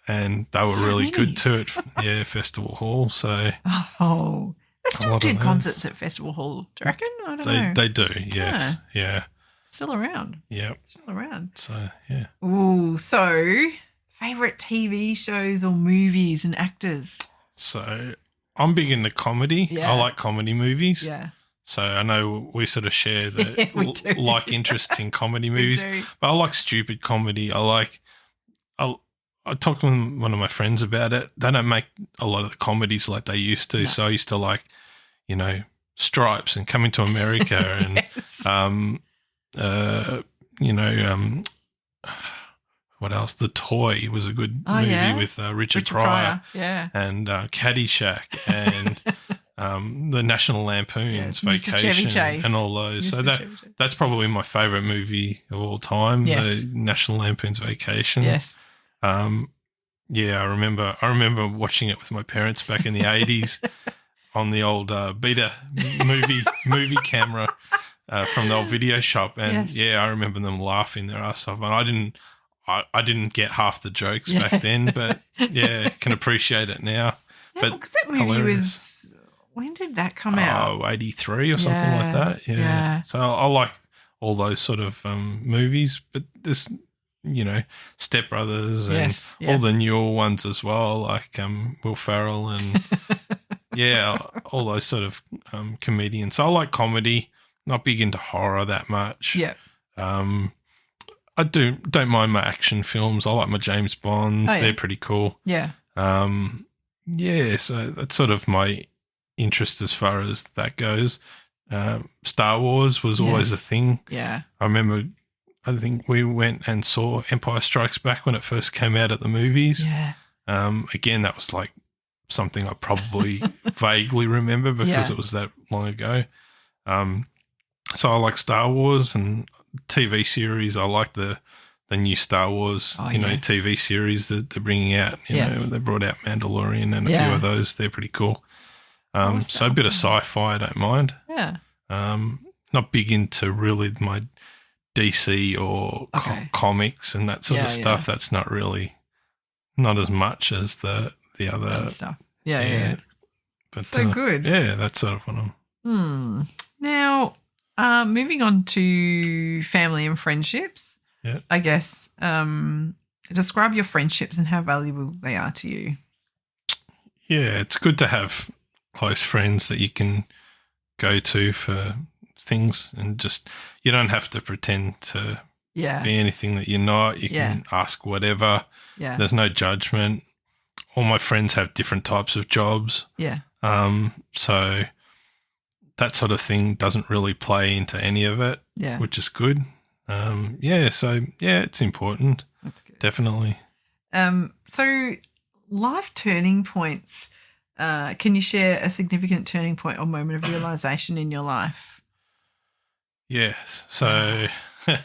And they were really good too at Festival Hall. So they still do concerts at Festival Hall, do you reckon? I don't know. They do, yes. Yeah. Still around. Yeah. Still around. So yeah. Ooh, so favourite TV shows or movies and actors? So I'm big into comedy. Yeah. I like comedy movies. Yeah. So I know we sort of share the like interests in comedy movies, but I like stupid comedy. I talked to one of my friends about it. They don't make a lot of the comedies like they used to. No. So I used to like, Stripes and Coming to America and, what else? The Toy was a good movie with Richard Pryor. Yeah. And Caddyshack and the National Lampoon's Vacation and all those. So that's probably my favourite movie of all time, the National Lampoon's Vacation. Yes. I remember watching it with my parents back in the 80s on the old Beta movie camera from the old video shop. And I remember them laughing their ass off. And I didn't get half the jokes back then, but can appreciate it now. Yeah, because that movie was, when did that come out? 83 or something like that. Yeah. So I like all those sort of movies, but this, Step Brothers and all the newer ones as well, like Will Ferrell and all those sort of comedians. So I like comedy, not big into horror that much. Yeah. I don't mind my action films. I like my James Bonds. They're pretty cool. Yeah. So that's sort of my interest as far as that goes. Star Wars was always a thing. Yeah. I think we went and saw Empire Strikes Back when it first came out at the movies. Yeah. Again, that was like something I probably vaguely remember because it was that long ago. So I like Star Wars and TV series. I like the new Star Wars, TV series that they're bringing out. They brought out Mandalorian and a few of those. They're pretty cool. So a bit of sci-fi I don't mind. Yeah. Not big into really my DC or comics and that sort of stuff. That's not as much as the other stuff. Yeah. But so good. Yeah, that's sort of what I'm. Now, moving on to family and friendships. Yeah. I guess describe your friendships and how valuable they are to you. Yeah, it's good to have close friends that you can go to for things, and just you don't have to pretend to be anything that you're not. You can ask whatever. Yeah. There's no judgment. All my friends have different types of jobs. Yeah. So that sort of thing doesn't really play into any of it. Yeah. Which is good. It's important. That's good. Definitely. So life turning points. Can you share a significant turning point or moment of realization in your life? Yes. So, when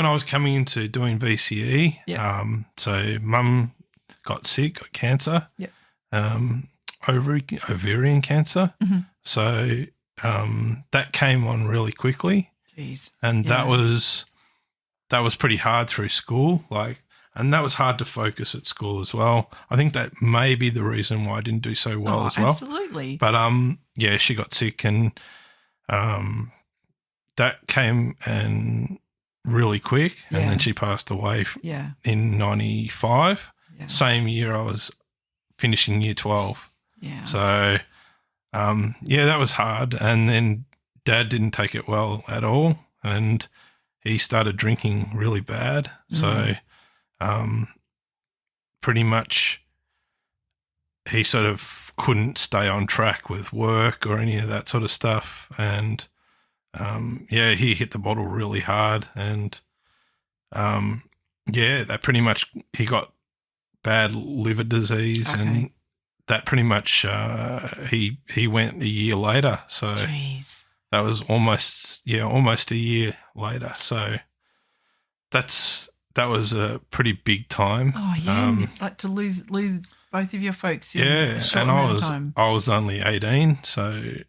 I was coming into doing VCE, so mum got sick, got cancer, ovarian cancer. Mm-hmm. So that came on really quickly. Jeez. And that was pretty hard through school, and that was hard to focus at school as well. I think that may be the reason why I didn't do so well as well. Absolutely. But she got sick, and that came and really quick, and then she passed away in 95. Yeah. Same year I was finishing year 12. Yeah. So that was hard, and then Dad didn't take it well at all, and he started drinking really bad. So pretty much he sort of couldn't stay on track with work or any of that sort of stuff. And, he hit the bottle really hard. And, that pretty much he got bad liver disease, and that pretty much he went a year later. So Jeez. That was almost a year later. So that was a pretty big time. Oh yeah, like to lose both of your folks. In a short amount of time. I was only 18, so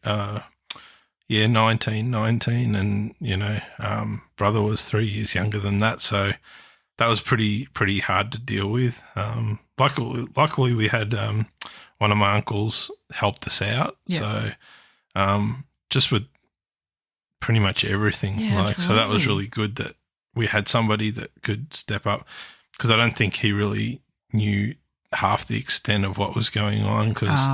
19, and brother was 3 years younger than that, so that was pretty hard to deal with. Luckily we had one of my uncles helped us out, so just with pretty much everything. So that was really good that we had somebody that could step up, because I don't think he really knew half the extent of what was going on, because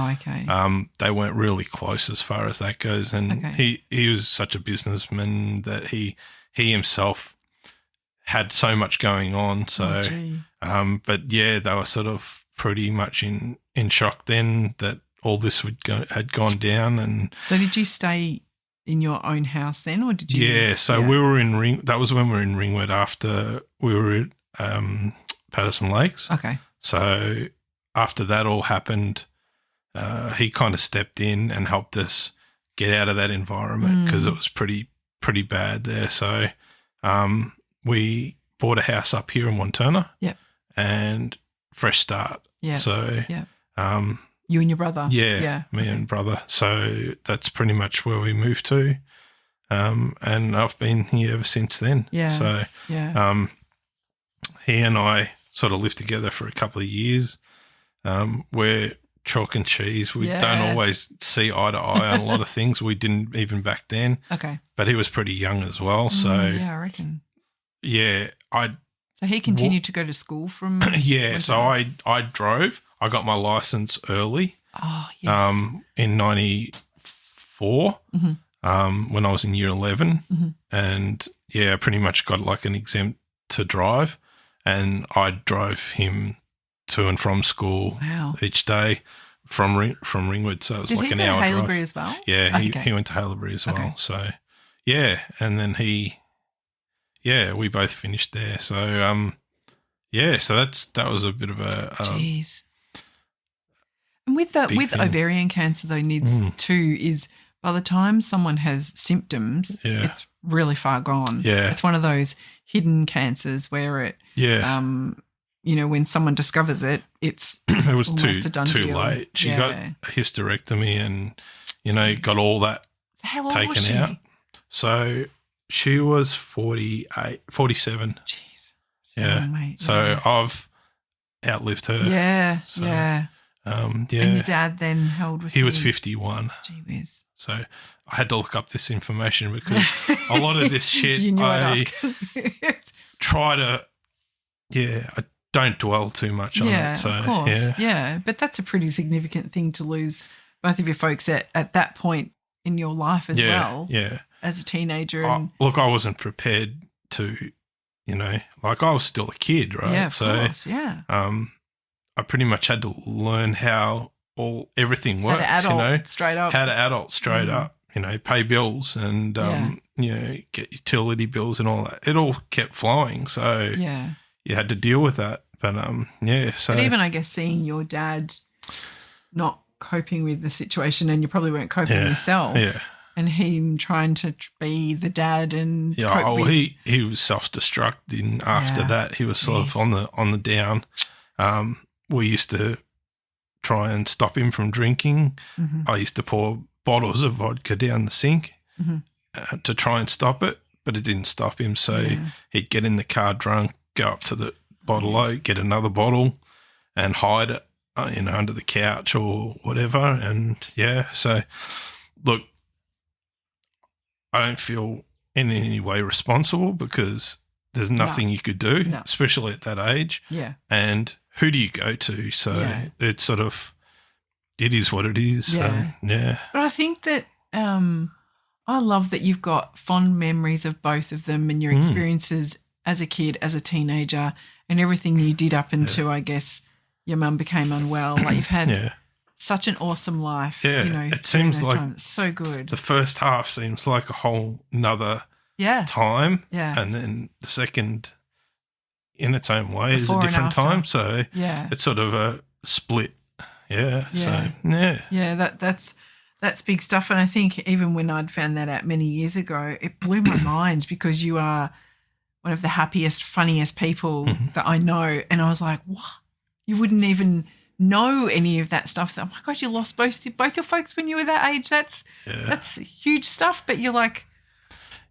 they weren't really close as far as that goes. And he was such a businessman that he himself had so much going on. So, they were sort of pretty much in shock then that all this had gone down. And so did you stay in your own house then, or did you? Yeah, so we were in that was when we were in Ringwood after we were at Patterson Lakes. Okay. So after that all happened, he kind of stepped in and helped us get out of that environment, because it was pretty bad there. So we bought a house up here in Wanturna. Yep. And fresh start. Yeah. So you and your brother. Yeah. Me and brother. So that's pretty much where we moved to. And I've been here ever since then. Yeah. So he and I sort of lived together for a couple of years. We're chalk and cheese. We don't always see eye to eye on a lot of things. We didn't even back then. Okay. But he was pretty young as well. So I reckon. Yeah. So he continued to go to school from so I drove. I got my license early. Oh, yes. In 94, when I was in year 11. And I pretty much got like an exempt to drive, and I drove him to and from school each day from Ringwood. So it was like an hour drive. Did he go to Haileybury as well? Yeah, he went to Haileybury as well. Okay. So and then we both finished there. So so that was a bit of a jeez. And with ovarian cancer though, Nids too, is by the time someone has symptoms, it's really far gone. Yeah. It's one of those hidden cancers where it when someone discovers it, it's it was almost a done too deal. late. She got a hysterectomy and, got all that How old was taken she? out. So she was 47. Jeez. Yeah. Oh, mate, so I've outlived her. Yeah, So, yeah. And your dad then, how old was he? He was 51. Gee whiz. So I had to look up this information because a lot of this shit You knew I I'd try to, I don't dwell too much on it. So, of course. Yeah. But that's a pretty significant thing to lose both of your folks at that point in your life as well. Yeah. As a teenager. I wasn't prepared to, I was still a kid, right? Yeah, of course, yeah. I pretty much had to learn how everything works, how to adult straight up. How to adult straight up, pay bills and, get utility bills and all that. It all kept flowing. So you had to deal with that. But, so. But even, I guess, seeing your dad not coping with the situation and you probably weren't coping yourself. Yeah. And him trying to be the dad and cope with. He was self-destructing after that. He was sort of on the down. We used to try and stop him from drinking. Mm-hmm. I used to pour bottles of vodka down the sink to try and stop it, but it didn't stop him. So he'd get in the car drunk, go up to the bottle, get another bottle and hide it, under the couch or whatever. And, so, look, I don't feel in any way responsible because there's nothing you could do, especially at that age. Yeah. And who do you go to? So it's sort of, it is what it is. Yeah. So, yeah. But I think that I love that you've got fond memories of both of them and your experiences as a kid, as a teenager, and everything you did up until, I guess, your mum became unwell. Like you've had such an awesome life. Yeah. It seems like it's so good. The first half seems like a whole nother time. Yeah. And then the second in its own way is a different time. So it's sort of a split. Yeah. So yeah, that's big stuff. And I think even when I'd found that out many years ago, it blew my mind because you are one of the happiest, funniest people that I know. And I was like, what? You wouldn't even know any of that stuff. Oh my God, you lost both your folks when you were that age. That's huge stuff. But you're like,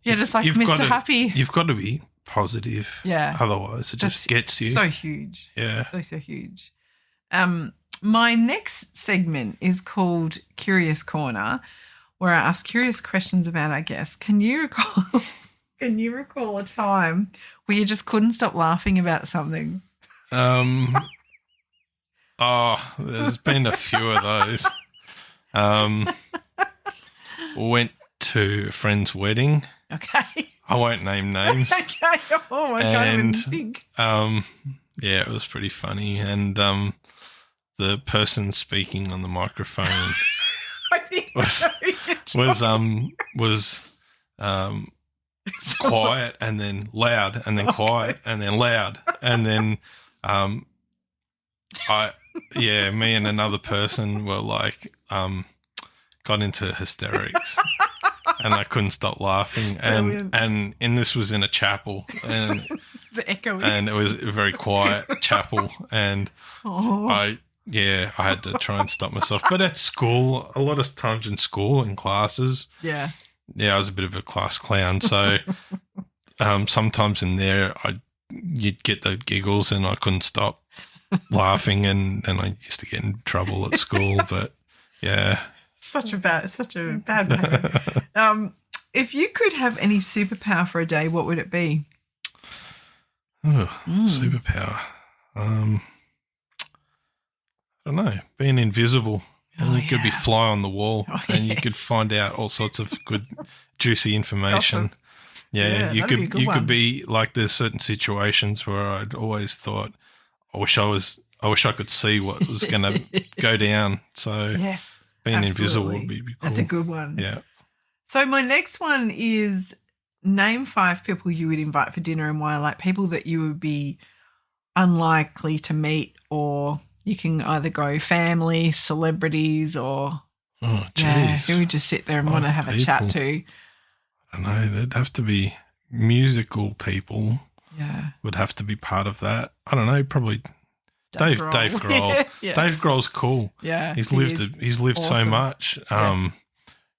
just like Mr. Happy. You've got to be positive. Yeah. Otherwise, it just gets you. So huge. Yeah. So huge. My next segment is called Curious Corner, where I ask curious questions about our guests. Can you recall a time where you just couldn't stop laughing about something? There's been a few of those. Went to a friend's wedding. Okay. I won't name names. Okay. Oh, I can't even think. It was pretty funny. And the person speaking on the microphone was quiet and then loud and then quiet and then loud and then me and another person were like got into hysterics and I couldn't stop laughing and this was in a chapel and the echoing. And it was a very quiet chapel and I had to try and stop myself. But at school, a lot of times in school in classes, I was a bit of a class clown. So sometimes in there, you'd get the giggles, and I couldn't stop laughing, and I used to get in trouble at school. But such a bad behavior. If you could have any superpower for a day, what would it be? Superpower. I don't know. Being invisible. And you could be fly on the wall and you could find out all sorts of good, juicy information. Gossip. Yeah, you could be like there's certain situations where I'd always thought, I wish I could see what was going to go down. So being invisible would be cool. That's a good one. Yeah. So my next one is name 5 people you would invite for dinner and why, like people that you would be unlikely to meet, or you can either go family, celebrities, or who would just sit there and want to have a chat to? I don't know. There'd have to be musical people. would have to be part of that. I don't know, probably Dave Grohl. Yes. Dave Grohl's cool. Yeah. He's lived awesome. so much.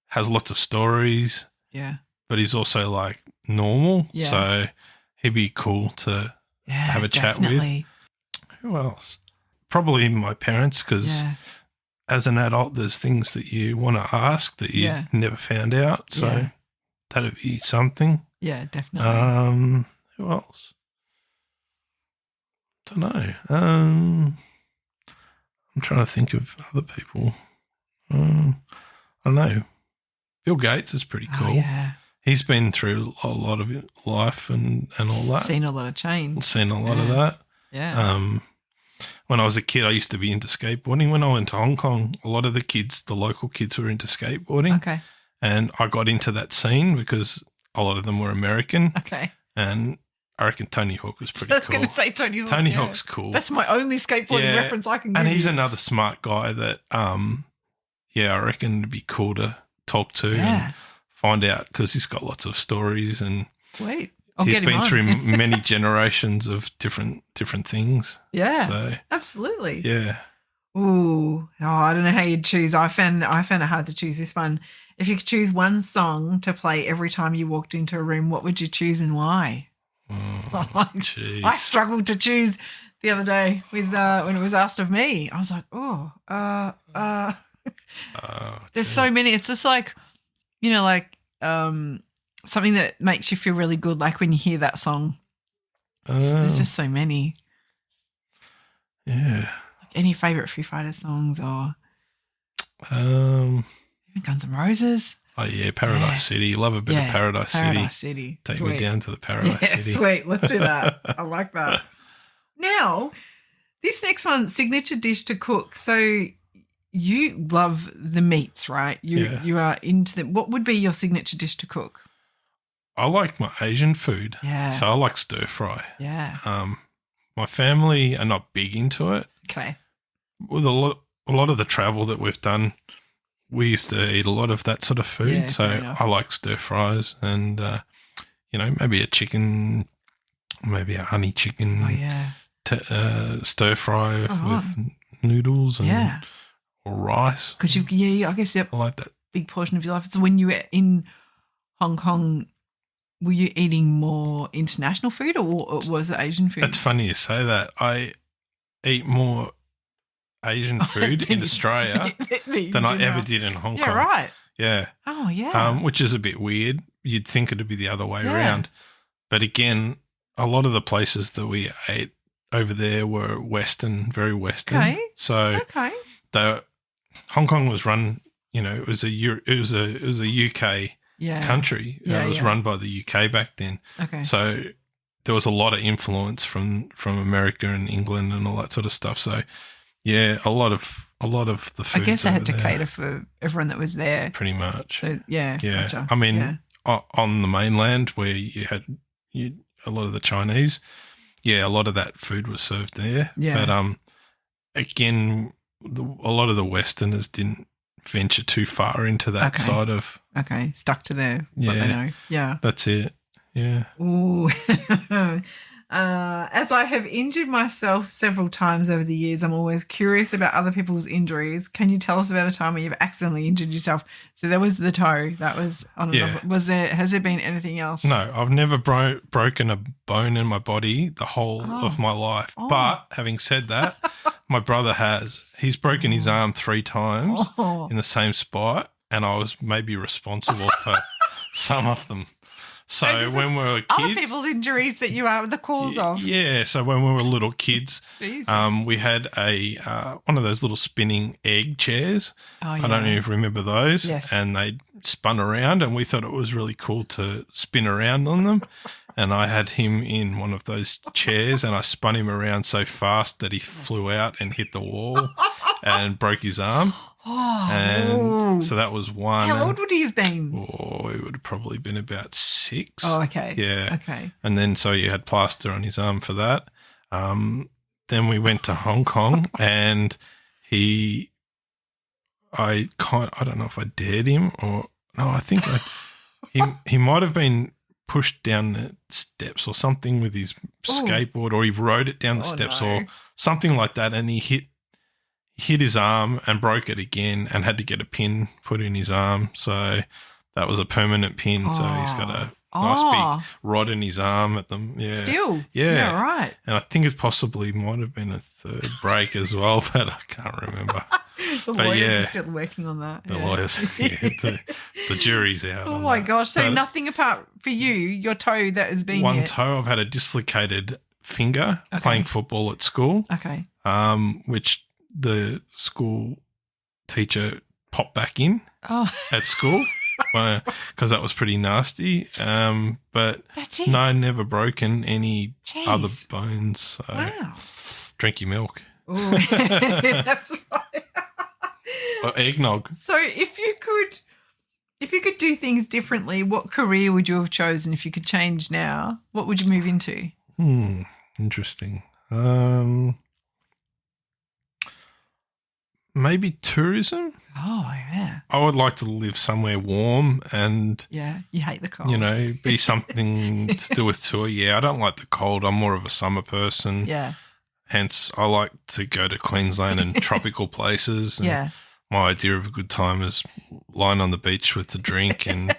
Has lots of stories. Yeah. But he's also like normal. Yeah. So he'd be cool to have a chat with. Who else? Probably my parents, because as an adult, there's things that you want to ask that you never found out. So that'd be something. Yeah, definitely. Who else? Don't know. I'm trying to think of other people. I don't know. Bill Gates is pretty cool. Oh, yeah. He's been through a lot of life and all that. Seen a lot of change. Seen a lot of that. Yeah. When I was a kid, I used to be into skateboarding. When I went to Hong Kong, a lot of the local kids were into skateboarding. Okay. And I got into that scene because a lot of them were American. Okay. And I reckon Tony Hawk was pretty cool. I was going to say Tony Hawk. Tony Hawk's cool. That's my only skateboarding reference I can give. And he's another smart guy that, I reckon it'd be cool to talk to and find out, because he's got lots of stories and sweet. He's been through many generations of different things. Yeah, so, absolutely. Yeah. Ooh, I don't know how you'd choose. I found it hard to choose this one. If you could choose one song to play every time you walked into a room, what would you choose and why? Oh, jeez. I struggled to choose the other day with when it was asked of me. I was like, there's so many. It's just like, something that makes you feel really good, like when you hear that song. There's just so many. Yeah. Like any favourite Foo Fighters songs or even Guns N' Roses? Oh, yeah, Paradise City. Love a bit of Paradise City. Take sweet. me down to the Paradise City. Sweet. Let's do that. I like that. Now, this next one, signature dish to cook. So you love the meats, right? You are into them. What would be your signature dish to cook? I like my Asian food. Yeah. So I like stir fry. Yeah. My family are not big into it. Okay. With a lot of the travel that we've done, we used to eat a lot of that sort of food. Yeah, so I like stir fries and, maybe a chicken, maybe a honey chicken stir fry with noodles and or rice. Because I guess I like that. Big portion of your life. So when you were in Hong Kong, were you eating more international food or was it Asian food? It's funny you say that. I eat more Asian food in Australia than I ever did in Hong Kong. Yeah, right. Yeah. Oh, yeah. Which is a bit weird. You'd think it'd be the other way around. But again, a lot of the places that we ate over there were Western, very Western. Okay. So Hong Kong was run, it was a UK country. It was run by the UK back then. Okay. So there was a lot of influence from America and England and all that sort of stuff. So yeah, a lot of the food. I guess they had to cater for everyone that was there. Pretty much. So yeah. Gotcha. I mean, on the mainland where you had a lot of the Chinese, a lot of that food was served there. Yeah. But again, a lot of the Westerners didn't venture too far into that side of. Okay, stuck to what they know. Yeah. That's it. Yeah. Ooh. As I have injured myself several times over the years, I'm always curious about other people's injuries. Can you tell us about a time where you've accidentally injured yourself? So there was the toe. That was has there been anything else? No, I've never broken a bone in my body the whole of my life. Oh. But having said that, my brother has. He's broken his arm 3 times in the same spot, and I was maybe responsible for some of them. So when we were kids, other people's injuries that you are the cause of. Yeah. So when we were little kids, we had one of those little spinning egg chairs. Oh, yeah. I don't know if you remember those. Yes. And they spun around, and we thought it was really cool to spin around on them. And I had him in one of those chairs, and I spun him around so fast that he flew out and hit the wall and broke his arm. So that was one. How old would he have been? He would have probably been about 6. Oh, okay. Yeah. Okay. And then so you had plaster on his arm for that. Then we went to Hong Kong, and I don't know if I dared him or no. I think he might have been pushed down the steps or something with his skateboard, or he rode it down the steps or something like that, and he hit his arm and broke it again and had to get a pin put in his arm. So that was a permanent pin. So he's got a nice big rod in his arm at them. Yeah. Still? Yeah. Right. And I think it possibly might have been a third break as well, but I can't remember. The lawyers are still working on that. The lawyers, the jury's out. Oh, my gosh. So nothing apart for you, your toe that has been one toe. I've had a dislocated finger playing football at school. Okay. Which the school teacher popped back in at school because that was pretty nasty. But that's it. No, never broken any other bones. So wow. Drink your milk. Ooh, that's right. Or eggnog. So if you could do things differently, what career would you have chosen if you could change now? What would you move into? Interesting. Maybe tourism. Oh, yeah. I would like to live somewhere warm and you hate the cold. Be something to do with tour. Yeah, I don't like the cold. I'm more of a summer person. Yeah. Hence, I like to go to Queensland and tropical places. And my idea of a good time is lying on the beach with a drink. And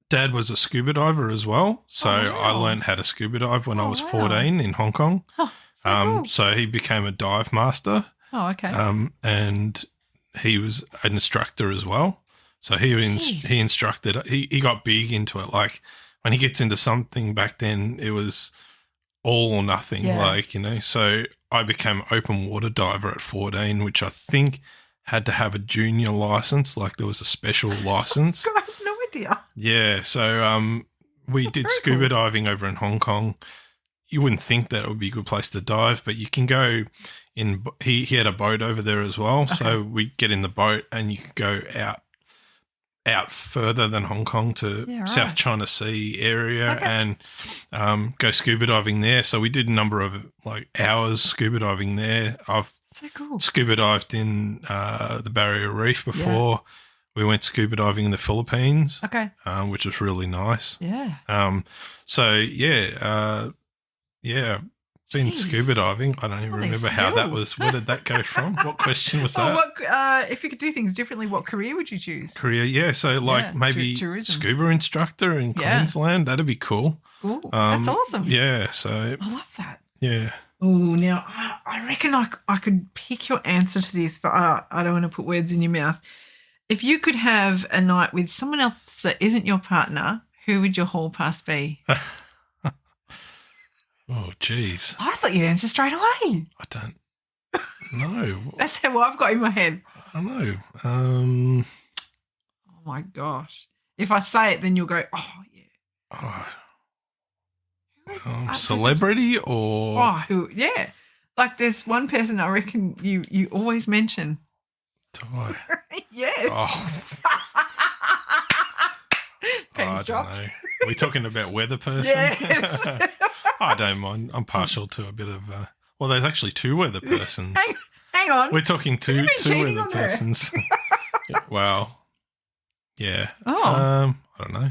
Dad was a scuba diver as well. So I learned how to scuba dive when I was 14 in Hong Kong. Oh, so cool. So he became a dive master. Oh, okay. And he was an instructor as well. So he instructed. He got big into it. Like when he gets into something back then, it was all or nothing. So I became open water diver at 14, which I think had to have a junior license. Like there was a special license. I have no idea. Yeah. So we did scuba diving over in Hong Kong. You wouldn't think that it would be a good place to dive, but you can go in. He had a boat over there as well. Okay. So we get in the boat and you could go out further than Hong Kong to South China Sea area and go scuba diving there. So we did a number of hours scuba diving there. I've scuba dived in the Barrier Reef before. We went scuba diving in the Philippines, which was really nice. Yeah. Been scuba diving. I don't even remember how that was. Where did that go from? What question was that? If you could do things differently, what career would you choose? So maybe tourism. Scuba instructor in Queensland. That'd be cool. Cool. That's awesome. Yeah. So I love that. Yeah. Oh, now I reckon I could pick your answer to this, but I don't want to put words in your mouth. If you could have a night with someone else that isn't your partner, who would your hall pass be? Oh, geez. I thought you'd answer straight away. I don't know. That's how I've got in my head. I know. Oh, my gosh. If I say it, then you'll go, oh, yeah. Celebrity or? Oh, who? Yeah. Like there's one person I reckon you always mention. Do I? Yes. Oh. Pen's dropped. Know. Are we talking about weather person? Yes. I don't mind. I'm partial to a bit of there's actually two weather persons. Hang on. We're talking two weather persons. Well, yeah. Oh. I don't know.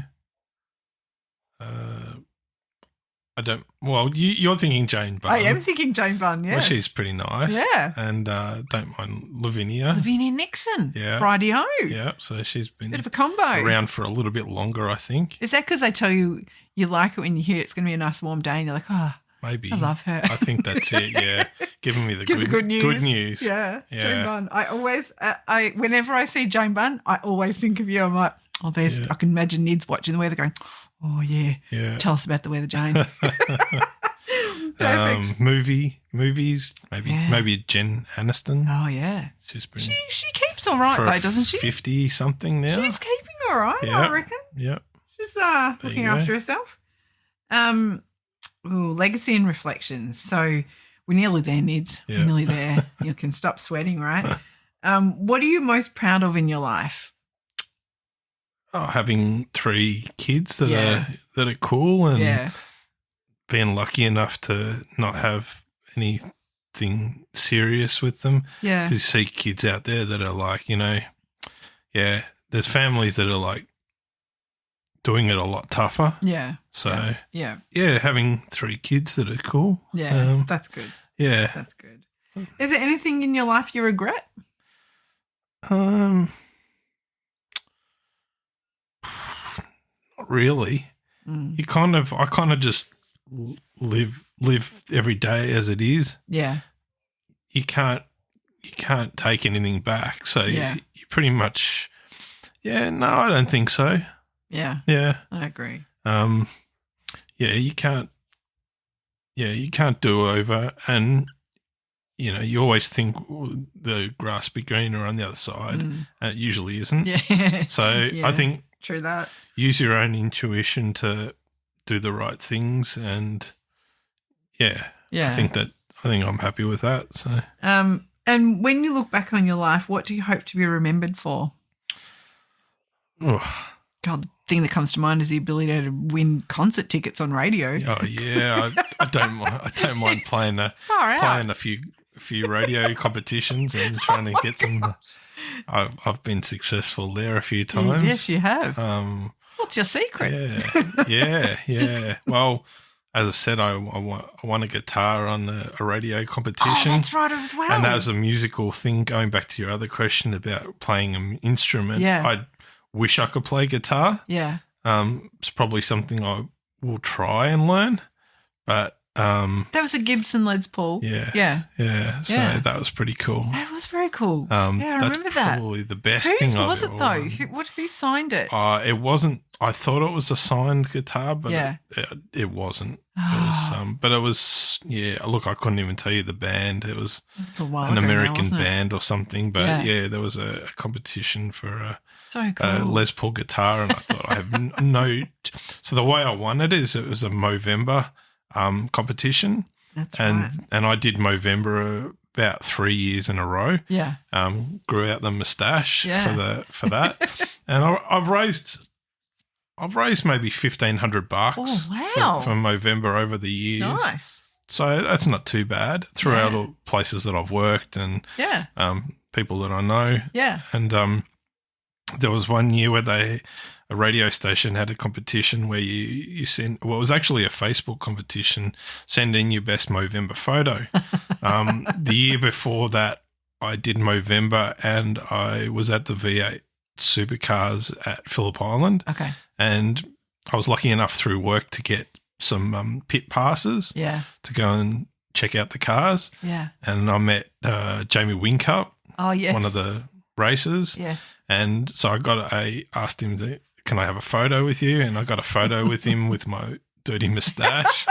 I don't. Well, you're thinking Jane Bunn. I am thinking Jane Bunn, yes. Well, she's pretty nice. Yeah. And don't mind Lavinia. Lavinia Nixon. Yeah. Rightio. Yeah, so she's been bit of a combo. Around for a little bit longer, I think. Is that because they tell you like it when you hear it's going to be a nice warm day and you're like, maybe. I love her. I think that's it, yeah. Giving me the good news. Good news. Yeah. Jane Bunn. I always, whenever I see Jane Bunn, I always think of you. I'm like, I can imagine Nid's watching the weather going, oh, yeah. Tell us about the weather, Jane. Perfect. Movies, maybe Jen Aniston. Oh, yeah. She's been she keeps all right, though, doesn't she? 50-something now. She's keeping all right, I reckon. Yeah. She's looking after herself. Legacy and reflections. So we're nearly there, Nids. Yeah. We're nearly there. You can stop sweating, right? What are you most proud of in your life? Having 3 kids that are cool and being lucky enough to not have anything serious with them. Yeah. You see kids out there that are like, there's families that are like doing it a lot tougher. Yeah. So, Yeah. having 3 kids that are cool. Yeah, that's good. Yeah. That's good. Is there anything in your life you regret? Not really. I kind of just live every day as it is. Yeah. You can't take anything back. So you pretty much, no, I don't think so. Yeah. Yeah. I agree. You can't do over, and you always think the grass be greener on the other side, and it usually isn't. Yeah. So I think true that. Use your own intuition to do the right things, and I think I'm happy with that. So and when you look back on your life, what do you hope to be remembered for? Oh. God, the thing that comes to mind is the ability to win concert tickets on radio. Oh yeah, I don't mind playing a few radio competitions and trying to get some. I've been successful there a few times. Yes, you have. What's your secret? Yeah. Well, as I said, I won a guitar on a radio competition. Oh, that's right as well. And that was a musical thing. Going back to your other question about playing an instrument, I wish I could play guitar. Yeah. It's probably something I will try and learn, but that was a Gibson Les Paul. Yeah. So that was pretty cool. That was very cool. I remember that. That's probably the best thing I've was it though? Who signed it? It wasn't. I thought it was a signed guitar, but it wasn't. It was, but it was. Yeah, look, I couldn't even tell you the band. It was an American band or something. But there was a competition for a Les Paul guitar, and I thought I have no. So the way I won it was a Movember competition. That's right. And I did Movember about 3 years in a row. Yeah. Grew out the moustache for that. And I've raised maybe $1,500 for Movember over the years. Nice. So that's not too bad throughout all places that I've worked and people that I know. Yeah. And there was one year where a radio station had a competition where you send, well, it was actually a Facebook competition, send in your best Movember photo. The year before that, I did Movember and I was at the V8 Supercars at Phillip Island. Okay. And I was lucky enough through work to get some pit passes to go and check out the cars. Yeah. And I met Jamie Whincup, one of the racers. Yes. And so I asked him, can I have a photo with you? And I got a photo with him with my dirty moustache.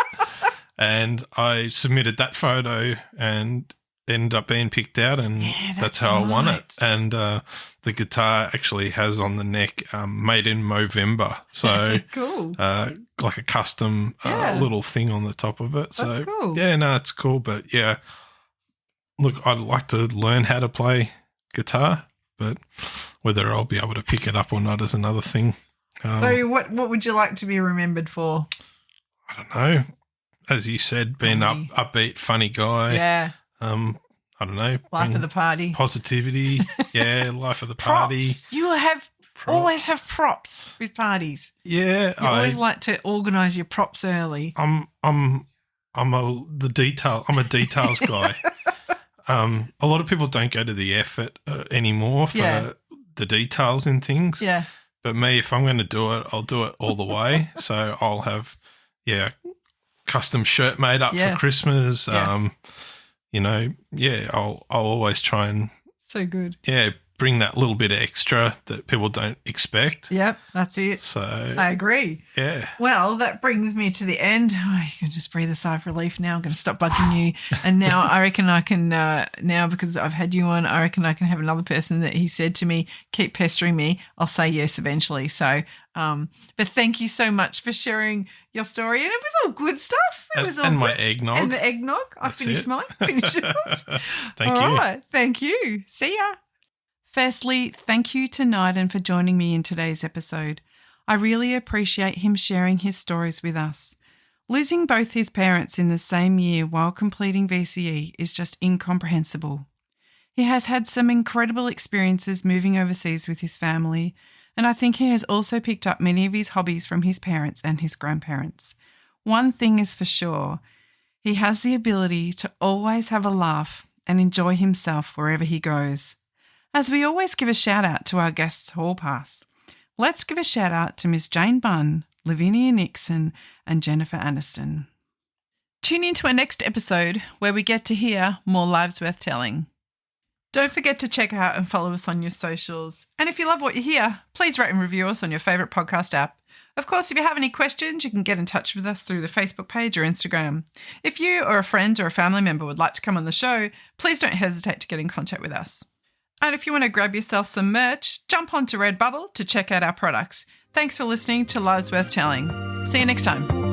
And I submitted that photo and ended up being picked out, and that's how I won it. And the guitar actually has on the neck made in Movember. So cool. Like a custom little thing on the top of it. So that's cool. Yeah, no, it's cool. But look, I'd like to learn how to play guitar, but whether I'll be able to pick it up or not is another thing. So what would you like to be remembered for? I don't know. As you said, being upbeat, funny guy. Yeah. I don't know. Life of the party. Positivity. Life of the party. You always have props with parties. Yeah. You always like to organise your props early. I'm a details guy. A lot of people don't go to the effort anymore for the details in things. Yeah. But me, if I'm going to do it, I'll do it all the way. So I'll have, custom shirt made up for Christmas. Yes. I'll always try and so good. Bring that little bit of extra that people don't expect. Yep, that's it. So I agree. Yeah. Well, that brings me to the end. You can just breathe a sigh of relief now. I'm going to stop bugging you. And now I reckon I can, now because I've had you on, I reckon I can have another person that he said to me, keep pestering me. I'll say yes eventually. So, but thank you so much for sharing your story. And it was all good stuff. It was all and good. my eggnog. And the eggnog. I finished mine. Finish yours. Thank you. All right. Thank you. See ya. Firstly, thank you to Nidan for joining me in today's episode. I really appreciate him sharing his stories with us. Losing both his parents in the same year while completing VCE is just incomprehensible. He has had some incredible experiences moving overseas with his family, and I think he has also picked up many of his hobbies from his parents and his grandparents. One thing is for sure, he has the ability to always have a laugh and enjoy himself wherever he goes. As we always give a shout out to our guests hall pass, let's give a shout out to Miss Jane Bunn, Lavinia Nixon and Jennifer Aniston. Tune in to our next episode where we get to hear more lives worth telling. Don't forget to check out and follow us on your socials. And if you love what you hear, please rate and review us on your favourite podcast app. Of course, if you have any questions, you can get in touch with us through the Facebook page or Instagram. If you or a friend or a family member would like to come on the show, please don't hesitate to get in contact with us. And if you want to grab yourself some merch, jump onto Redbubble to check out our products. Thanks for listening to Lives Worth Telling. See you next time.